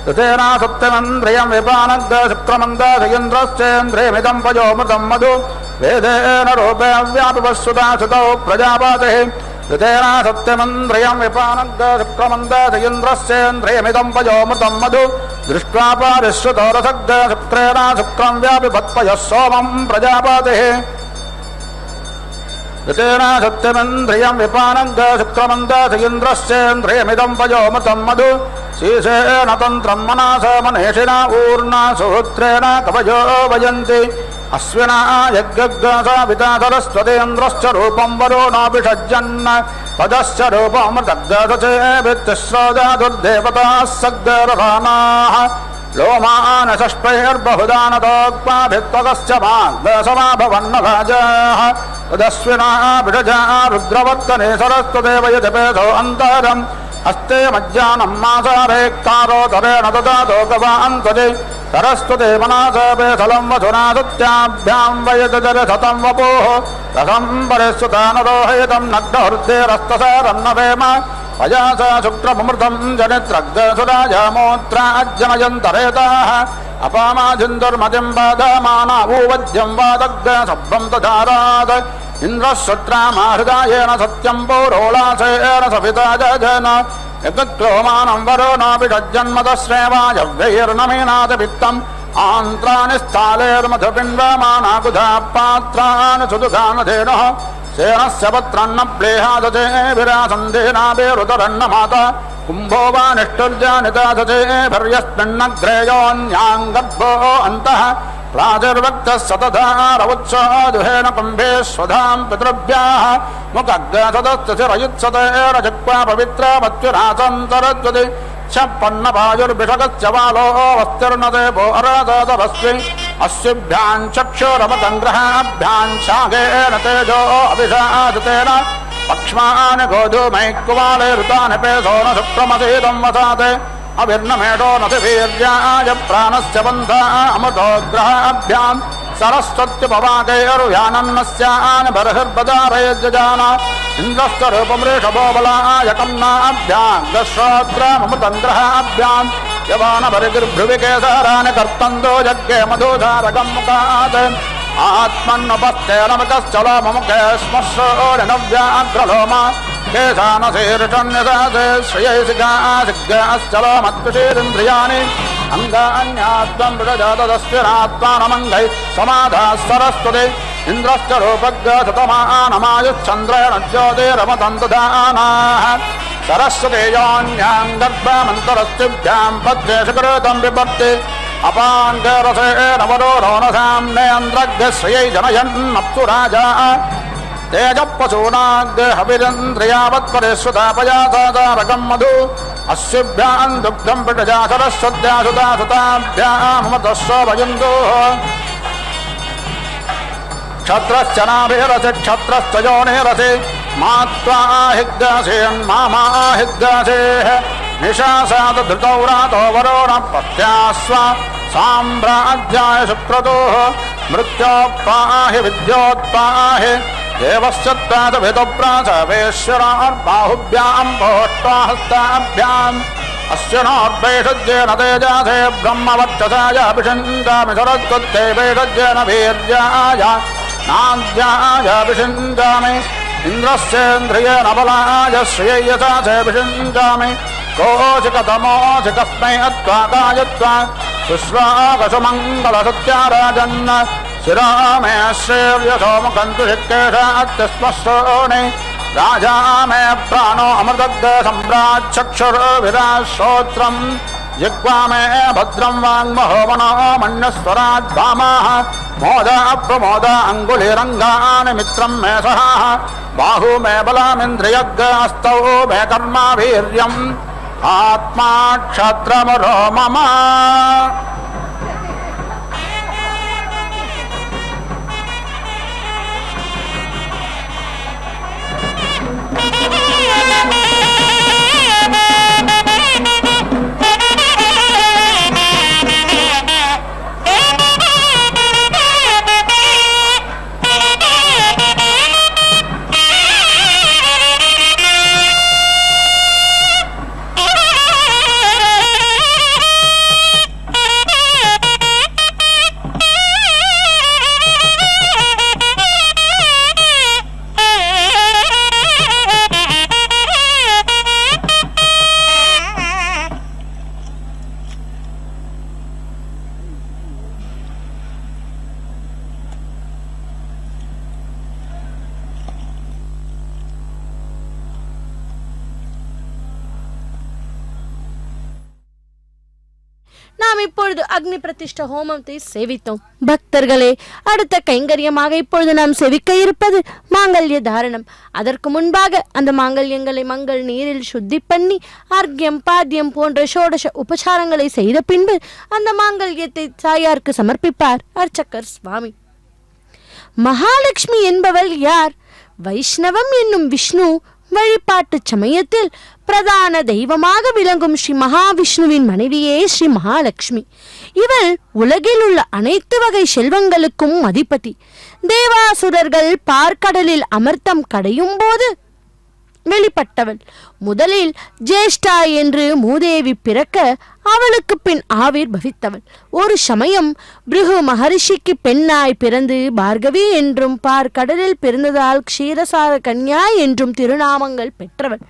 Speaker 4: ఋతేన సత్యమింద్రియం విపానగ్గశుక్రమందజింద్రశ్చేంద్రియమిదం పయోమృతం మధు వేదేన రూపే వ్యాపివస్సుతాసుతౌ ప్రజాపతిః ఋతేన సత్యమింద్రియం విపానగ్గశుక్రమందజింద్రశ్చేంద్రియమిదం పయోమృతం మధు దృష్ట్వా పారిశ్రుతో రసగ్గశుక్రేణ శుక్రం వ్యాపివత్పయః సోమం ప్రజాపతిః ఋతేన సత్యమింద్రియం విపానగ్గశుక్రమందజింద్రశ్చేంద్రియమిదం పయోమృతం మధు శీర్షేణ తంత్రం మనస మనేషిణ ఊర్ణా సూత్రేణ కవయో వయంతి అశ్వినా యజ్ఞగ్గసవితా సరస్వతేంద్రశ్చ రూపం వరుణాభిషజ్జన్న పదశ్చ రూపమృతగ్గసచేభిత్తిస్రోజాదుర్దేవతాः సగ్గరసానాः లోమానషష్పైర్బహుదానతోక్మాభిత్వగశ్చ మాగ్సమాభవన్నభాజాः తదశ్వినా బిడజా రుద్రవర్తనే సరస్వదేవ యజపేదో అంతరం హస్తే మజ్జానం మాసారేక్తారోతరేణ దదాతో గవాంతజే సరస్వతే మనాసపేసలం వసునా సత్యాభ్యాం వయజరసతం వపోః రసం పరిస్సుతానరోహేతం నగ్నహృద్దేరస్తసారన్నవేమ అయాస శుక్రమృతం జనిత్రగ్గసురాజమోత్రాజ్జనయంతరేతాః అపామాజిందుర్మతిం బాధమానావూవజ్యం వాదగ్గ సభ్రం తధారాత్ ఇంద్రశ్రుత్రామాహృదాయేన సత్యం పౌరోళాసేన సవితా జన యజ్ఞక్లోమానం వరుణాభిషజ్జన్మదశ్రేవాయవ్యైర్నమేనాథ విత్తం ఆంత్రాని స్థాళేర్మధుపిన్వమానాకుధా పాత్రాని సుదుగానధేనుః సేనస్య పత్రన్న ప్లేహాదతే విరాసంధేనాభేరుతరన్న మాత कुम्भो वा निष्ठुर्जानितासचे भर्यस्मिन्नग्रेयोऽन्याङ्गर्भो अन्तः प्रातिर्वक्तः सतधारवुत्सादुहेन कुम्भेष्वधां पितृभ्याः मुखग्रसदस्यरयुत्सतेन जक्वा पवित्रमत्युरासन्तरद्वति छप्पन्नपायुर्भिषगस्य बालो वस्तिर्नदे भो अराधरस्मि अस्युभ्यां चक्षुरमतङ्ग्रहाभ्यां शागेन तेजो अभिषादितेन पक्ष्मान् गोधूमैकुवाले ऋतानि पेशो न शुक्रमसीदं वसाते अभिर्नमेषो नति वीर्याय प्राणस्य बन्धा अमृतोग्रहाभ्यां सरस्वत्युपवाकैर्व्यानन्नस्यान् बर्हिर्बदारयज्जान इन्द्रस्य रूपमृषभो बलाय कम्नाभ्यां दश्रोत्रमृतङ्ग्रहाभ्यां यवानभरिर्भ्रुविकेसराणि कर्तन्तो यज्ञे मधुधारकं मुखात् आत्मन्नुपस्थेनमुखश्चलो मुखे स्मश्रोणव्याघ्रलोम केशानशीर्षण्यदासे श्रियैसिकासिग्गाश्चलो मत्कुशीरिन्द्रियाणि अङ्गान्यात्वं विडजातदस्विनात्मानमङ्गैः समाधाः सरस्वती इन्द्रश्च रूपग्रसतमानमायुश्चन्द्रेण ज्योतिरमतन्तदानाः सरस्वतीयोऽन्याङ्गर्भमन्तरस्तिभ्यां पद्मेषु कृतं बिभर्ति अपाङ्गरसेन वरोरोनसां नेन्द्रग्श्रियै जनयन्नप्सु राजा तेजःपशूनाग्रहविरन्द्रियावत्परिश्रुतापयातारकं मधु अस्युभ्यां दुग्धं पिटजा सरस्वत्यासुतासुताभ्यामतस्वभयन्दुः क्षत्रश्च नाभिरसि क्षत्रश्च योनिरसि मात्वा हिग्गासेन्मामाहिग्गासेः निशासाद धृतौ रातो वरोण पत्यास्व साम्राज्याय शुक्रतोः मृत्योत्पाहि विद्योत्पाहि देवस्य प्रातभितुप्रासवेश्वरार्बाहुभ्यां भोष्ट्वाहस्ताभ्याम् अस्य नोद्वैषज्येन तेजासे ब्रह्मवर्चसाय अभिषिञ्जामि सरस्वत्यैवैषज्येन वीर्याय नाद्याय अभिषिञ्जामि इन्द्रस्येन्द्रियेण बलाय श्रियैयसासे अभिषिञ्जामि कोशिकतमोशिकस्मै अत्वाकायत्वा शुश्वाकसुमङ्गलसत्याराजन् शिरा मे श्रेर्यसोमुखन्तु शिक्केशात्यस्मश्रोणि राजा मे प्राणो अमृतग्रसम्राट्चक्षुर्विराश्रोत्रम् जिह्वा मे भद्रं वाङ्महो मनो मन्यस्वराद्भामाः मोदा प्रमोदा अङ्गुलिरङ्गानि मित्रं मे सहाः बाहु मे बलामिन्द्रियग्रस्तौ मे कर्मावीर्यम् आत्मा क्षत्रमरो मम
Speaker 3: நாம் இப்பொழுது அக்னி பிரதிஷ்ட ஹோமத்தை சேவித்தோம். பக்தர்களே, அடுத்த கைங்கரியமாக இப்பொழுது நாம் செவிக்க இருப்பது மாங்கல்ய தாரணம். அதற்கு முன்பாக அந்த மாங்கல்யங்களை மங்கள் நீரில் சுத்தி பண்ணி அர்க்யம் பாத்தியம் போன்ற ஷோடச உபசாரங்களை செய்த பின்பு அந்த மாங்கல்யத்தை தாயாருக்கு சமர்ப்பிப்பார் அர்ச்சகர் சுவாமி. மகாலட்சுமி என்பவள் யார்? வைஷ்ணவம் என்னும் விஷ்ணு வழிபாட்டு சமயத்தில் பிரதான தெய்வமாக விளங்கும் ஸ்ரீ மகாவிஷ்ணுவின் மனைவியே ஸ்ரீ மகாலட்சுமி. இவள் உலகில் உள்ள அனைத்து வகை செல்வங்களுக்கும் அதிபதி. தேவாசுரர்கள் பார்க்கடலில் அமிர்தம் கடையும் போது வெளிப்பட்டவள். முதலில் ஜேஷ்டா என்று மூதேவி பிறக்க அவளுக்கு பின் ஆவிர் பவித்தவள். ஒரு சமயம் பிருகு மகரிஷிக்கு பெண்ணாய் பிறந்து பார்கவி என்றும் பார்க்கடலில் பிறந்ததால் க்ஷீரசார கன்யா என்றும் திருநாமங்கள் பெற்றவள்.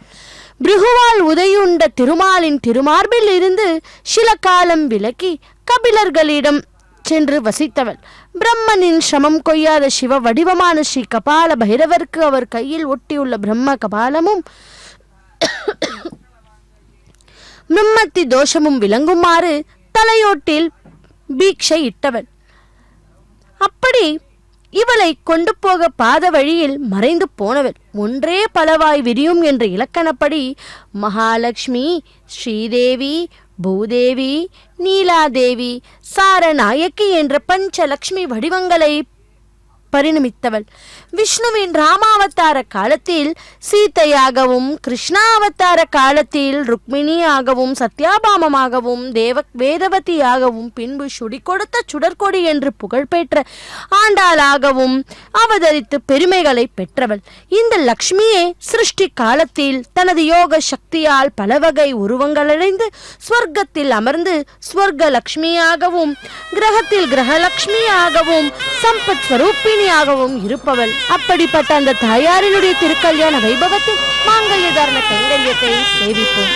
Speaker 3: பிருகுவால் உதையுண்ட திருமாலின் திருமார்பில் இருந்து சில காலம் விலக்கி கபிலர்களிடம் சென்று வசித்தவள். பிரம்மனின் சிரமம் கொய்யாத சிவ வடிவமான ஸ்ரீ கபால பைரவருக்கு அவர் கையில் ஒட்டியுள்ள பிரம்ம கபாலமும் பிரம்மத்தி தோஷமும் விளங்குமாறு தலையோட்டில் பீக்ஷை இட்டவள். அப்படி இவளை கொண்டு போக பாத வழியில் மறைந்து போனவள். ஒன்றே பலவாய் விரியும் என்ற இலக்கணப்படி மகாலட்சுமி, ஸ்ரீதேவி, பூதேவி, நீலாதேவி, சாரநாயக்கி என்ற பஞ்சலக்ஷ்மி வடிவங்களை பரிணமித்தவள். விஷ்ணுவின் ராமாவதார காலத்தில் சீதையாகவும், கிருஷ்ணாவதார காலத்தில் ருக்மிணியாகவும், சத்யாபாமமாகவும், வேதவதியாகவும், பின்பு சுடி கொடுத்த சுடற்கொடி என்று புகழ்பெற்ற ஆண்டாளாகவும் அவதரித்து பெருமைகளை பெற்றவள். இந்த லக்ஷ்மியே சிருஷ்டி காலத்தில் தனது யோக சக்தியால் பலவகை உருவங்களடைந்து ஸ்வர்க்கத்தில் அமர்ந்து ஸ்வர்க லக்ஷ்மியாகவும், கிரகத்தில் கிரகலக்ஷ்மியாகவும், சம்பத் ஸ்வரூபிணி ஆகவும் இருப்பவள். அப்படிப்பட்ட அந்த தாயாரினுடைய திருக்கல்யாண வைபவத்தில் மாங்கல்ய தாரண கைங்கரியத்தை சேவிப்போம்.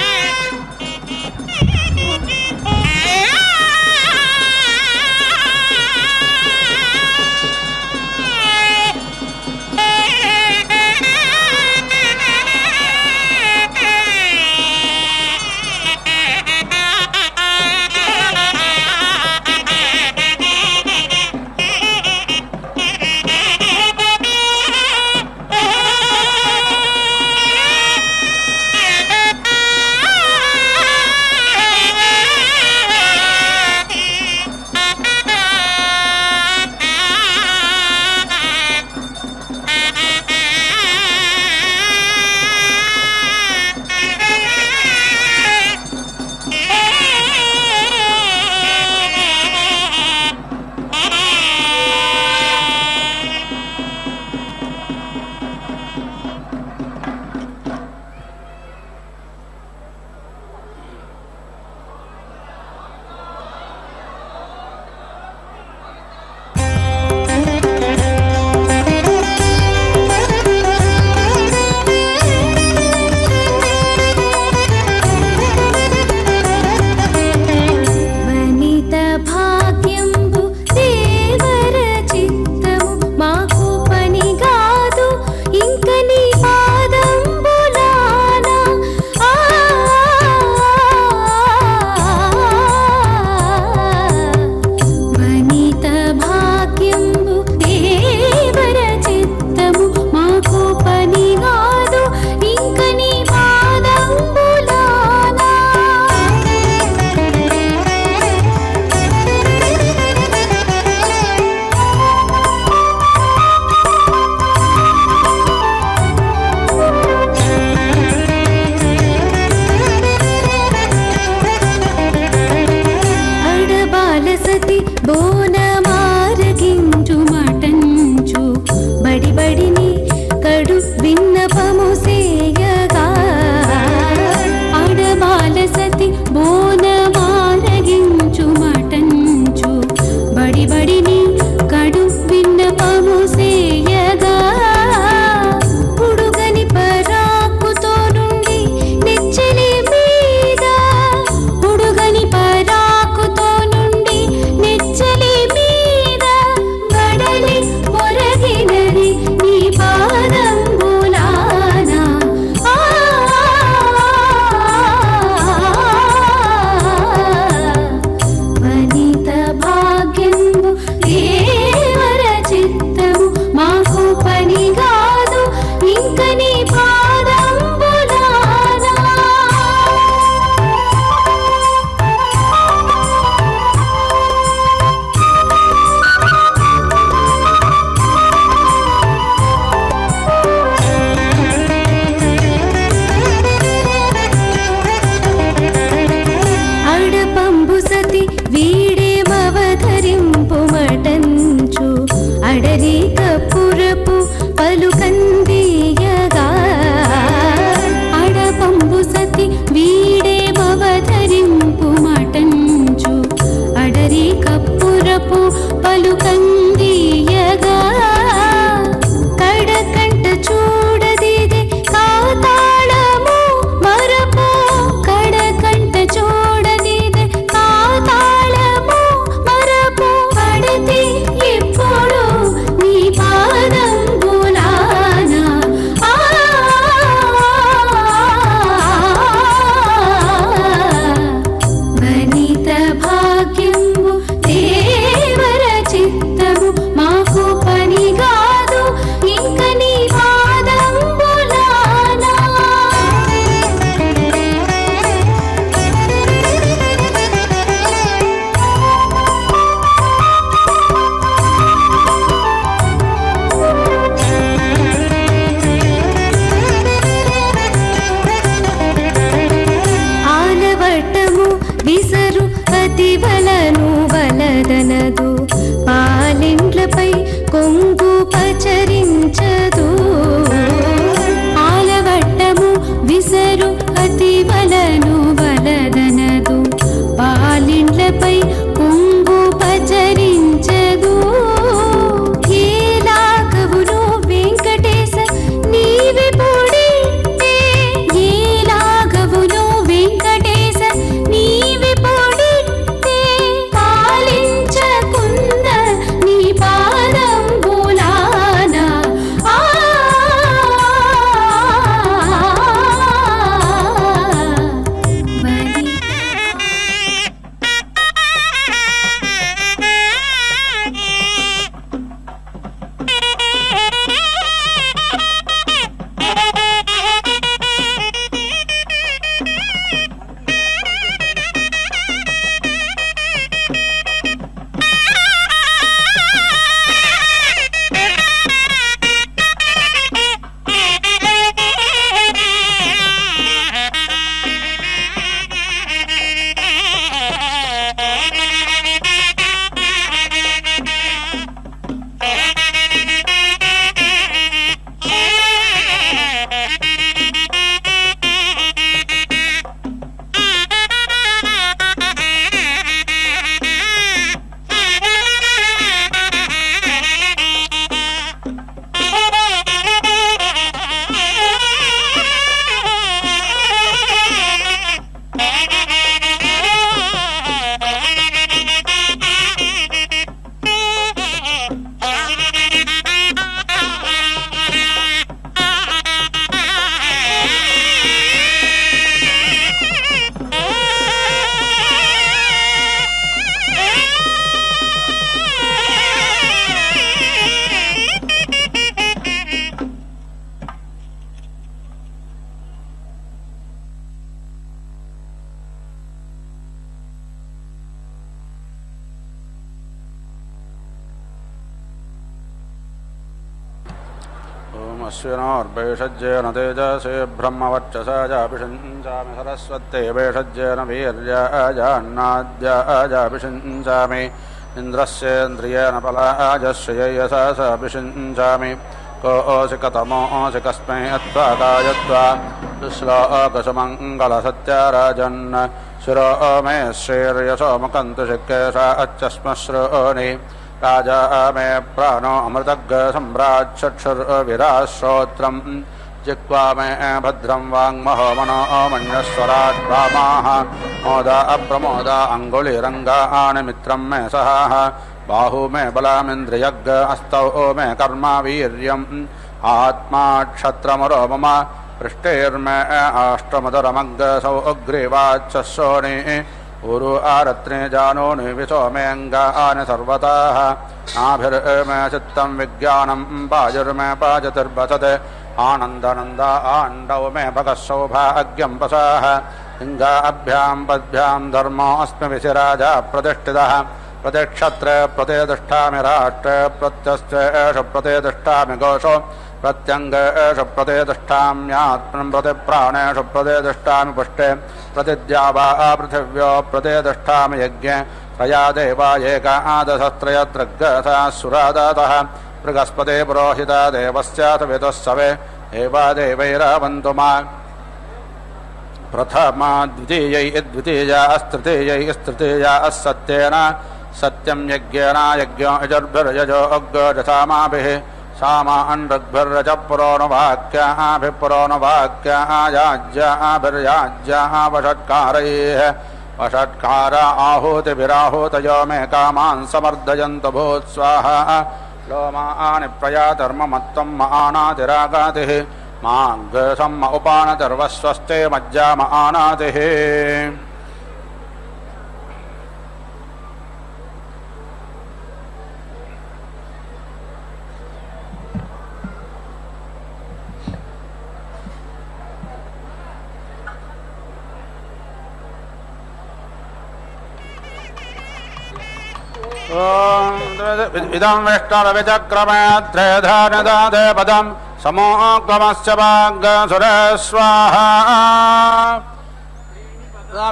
Speaker 4: ओम अश्विनोर्भेषज्येन तेजसे ब्रह्मवर्चसा जाभिषिञ्चामि सरस्वत्यै भेषज्येन वीर्याजान्नाद्याजाभिषिञ्चामि इन्द्रस्येन्द्रियेण पलाजश्रियसा साभिषिञ्चामि कोऽसि कतमोऽसि कस्मै अत्वा गायत्वा श्लोकसुमङ्गलसत्याराजन् शिरो मे श्रीर्यसो मुकन्तु शिक्केशा अच्छस्मश्रूणि राजा मे प्राणो अमृतग् सम्राट्चक्षुर्विराश्रोत्रम् जिह्वा मे भद्रं वाङ्महो मनो मन्यस्वराट् वामाः मोदा अप्रमोदा अङ्गुलिरङ्गानि मित्रं मे सहाः बाहु मे बलामिन्द्रियग् हस्तौ मे कर्मा वीर्यम् आत्मा क्षत्रमरो मम पृष्ठैर्मे अष्टमधुरमग्सौ अग्रीवाच्चशोणि उरु आरत्ने जानोनि विशो मेऽङ्गानि सर्वतः नाभिर्मे चित्तं विज्ञानं पाजुर्मे पाजतिर्वसते आनन्दनन्दा आण्डौ मे भगः सौभाग्यं वसाः लिङ्गाभ्यां पद्भ्यां धर्मोऽस्मि विशिराजा प्रतिष्ठितः प्रतिक्षत्रे प्रतिष्ठामि राष्ट्रे प्रत्यस्तेषु प्रतिष्ठामि गोषो प्रत्यङ्गेषु प्रतिष्ठाम्यात्मनं प्रतिप्राणेषु प्रतिष्ठामि पुष्टे प्रतिद्यावा पृथिव्यो प्रतिष्ठामि यज्ञे त्रया देवा एकादशत्रयदृग्गसा सुरादातः बृहस्पते पुरोहिता देवस्याथ विदुस्सवे एवा देवैरावन्तु मा प्रथमा द्वितीया सत्येन सत्यं यज्ञेन यज्ञो यजुर्भिर्यजो अग्रजसामाभिः सामा अण्डग्भिर्यज पुरोणवाक्याभिः पुरोणवाक्यायाज्याभिर्याज्याः वषट्कारैः वषट्कार आहूतिभिराहूतयो मे कामान् समर्धयन्तु भूत् स्वाहा लोमानि प्रयाधर्ममत्तं मानातिरागातिः माङ्गसम् उपानतिर्वस्वस्ते मज्जाम आनातिः इदं विष्णुर्विचक्रमे त्रेधानदादे पदं समोक्लमस्य भाग्यसुरस्वाहा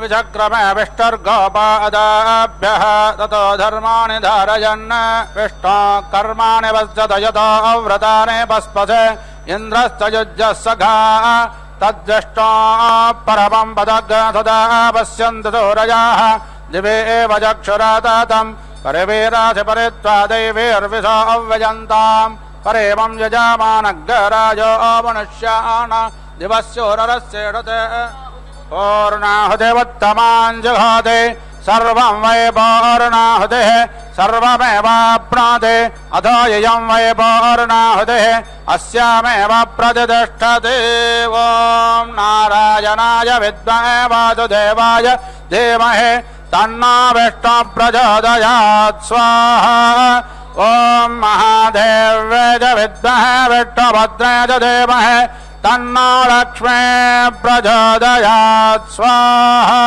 Speaker 4: विचक्रमे विष्णुर्गोपादाभ्यः ततो धर्माणि धारयन् विष्णो कर्माणि पश्यत यतो व्रतानि पस्पसे इन्द्रस्तयुज्यः सखा तद्विष्णो परमं पदग् सदा पश्यन्तु सूरयाः दिवे एव चक्षुरातातं परिवीरासि परित्वा दैवीर्विशो अव्यजन्ताम् परेमं यजामानग्राजो मनुष्याण दिवस्योररस्येषते पूर्णाहुतिवत्तमान् जुहोति सर्वं वै पूर्णाहुतिः सर्वमेवाप्नोति अथो इयं वै पूर्णाहुतिः अस्यामेव प्रतिष्ठति ॐ नारायणाय विद्महे वासुदेवाय धीमहि तन्नो विष्णुः प्रचोदयात् स्वाहा ॐ महादेव्यै च विद्महे विष्णुभद्राय च धीमहि तन्नो लक्ष्मी प्रचोदयात् स्वाहा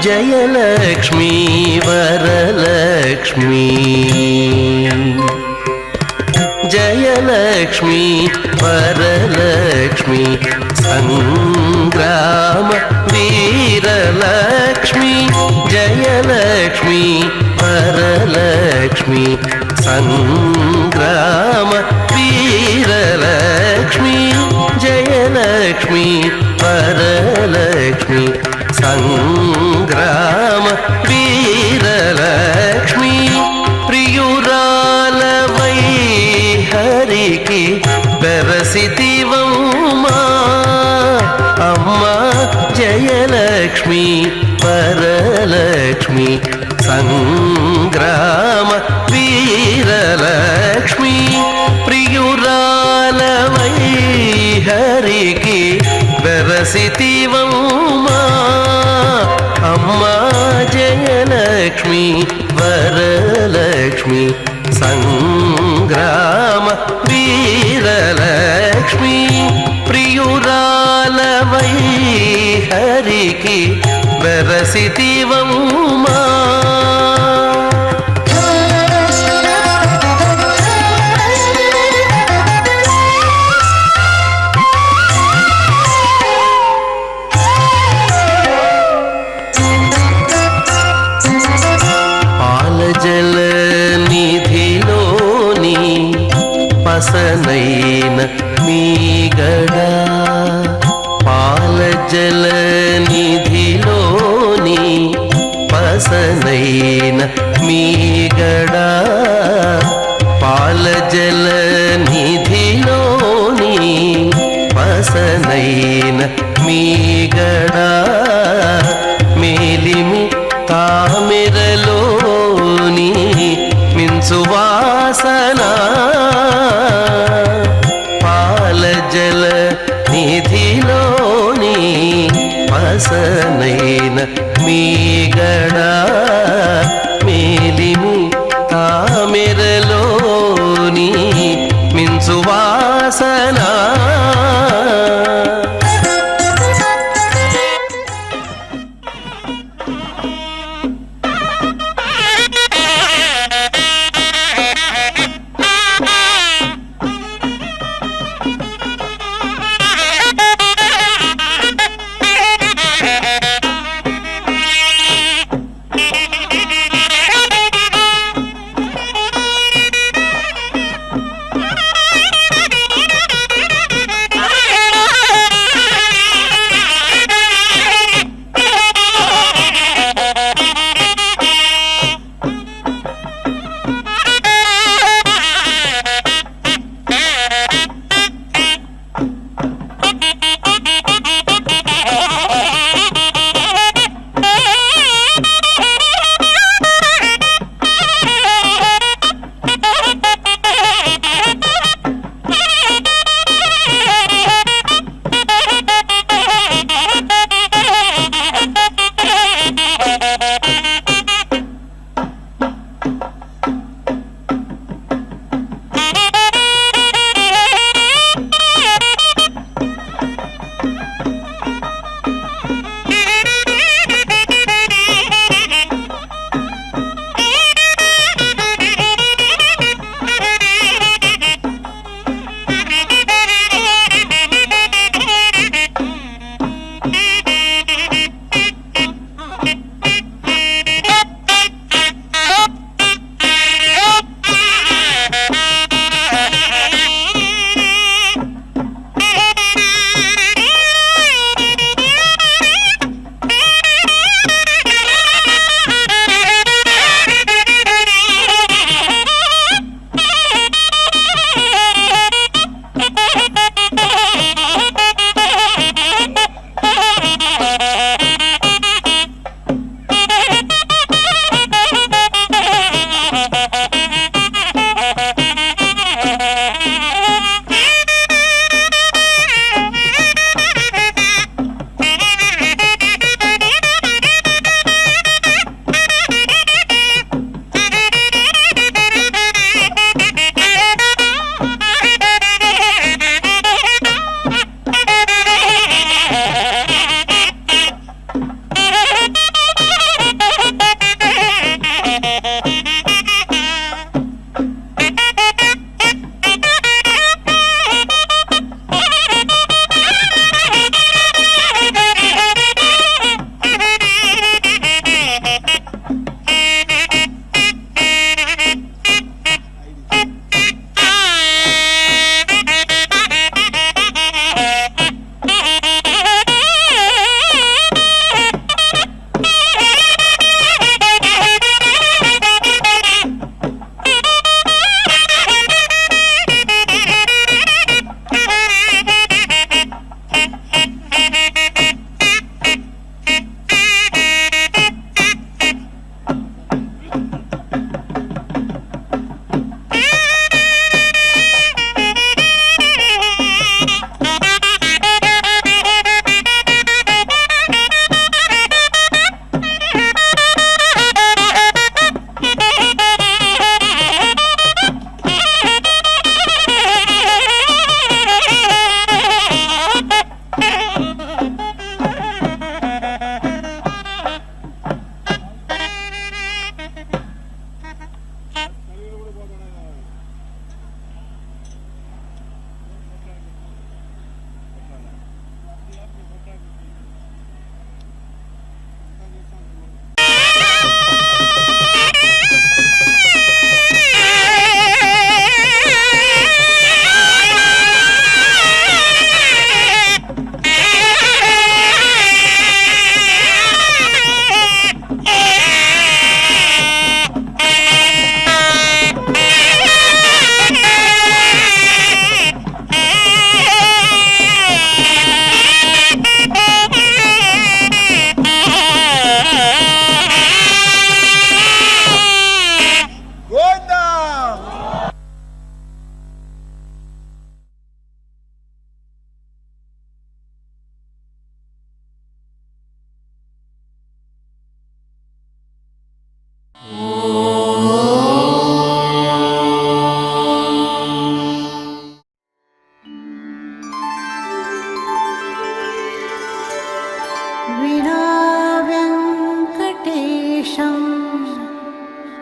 Speaker 5: जयलक्ष्मी वरलक्ष्मी जयलक्ष्मी वरलक्ष्मी संग्राम वीरलक्ष्मी जयलक्ष्मी वरलक्ष्मी संग्राम वीरलक्ष्मी जयलक्ष्मी वरलक्ष्मी संग्राम वीरलक्ष्मी प्रियुरालवै हरिकी बेरसितिवम्मा अम्मा వరలక్ష్మి సంగ్రామ వీరలక్ష్మి ప్రియురాలవై హరికి వెరసితివమ్మా అమ్మా జయలక్ష్మి వరలక్ష్మి సంగ్రామ వీరలక్ష్మి ప్రియురాలవై హరికి వెరసితివమ్మా పాలజల నిధిలోని పసనైన మీగడ పాలజల నిధిలోని పసనైన మీగడ పాలజల నిధిలోని పసనైన మీగడ మేలిమి తామెరలోని మిన్సువాసన పాలజల నిధిలోని పసనైన మీగడ మేలిమి తామెరలోని మిన్సువాసన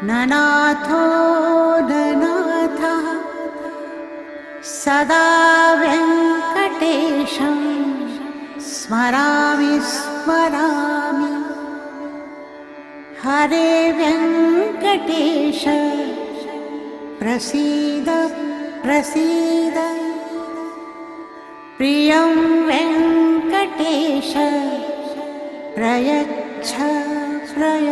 Speaker 1: ननाथो ननाथः सदा वेङ्कटेशं स्मरामि स्मरामि हरे वेङ्कटेश प्रसीद प्रसीद प्रियं वेङ्कटेश प्रयच्छ प्रयच्छ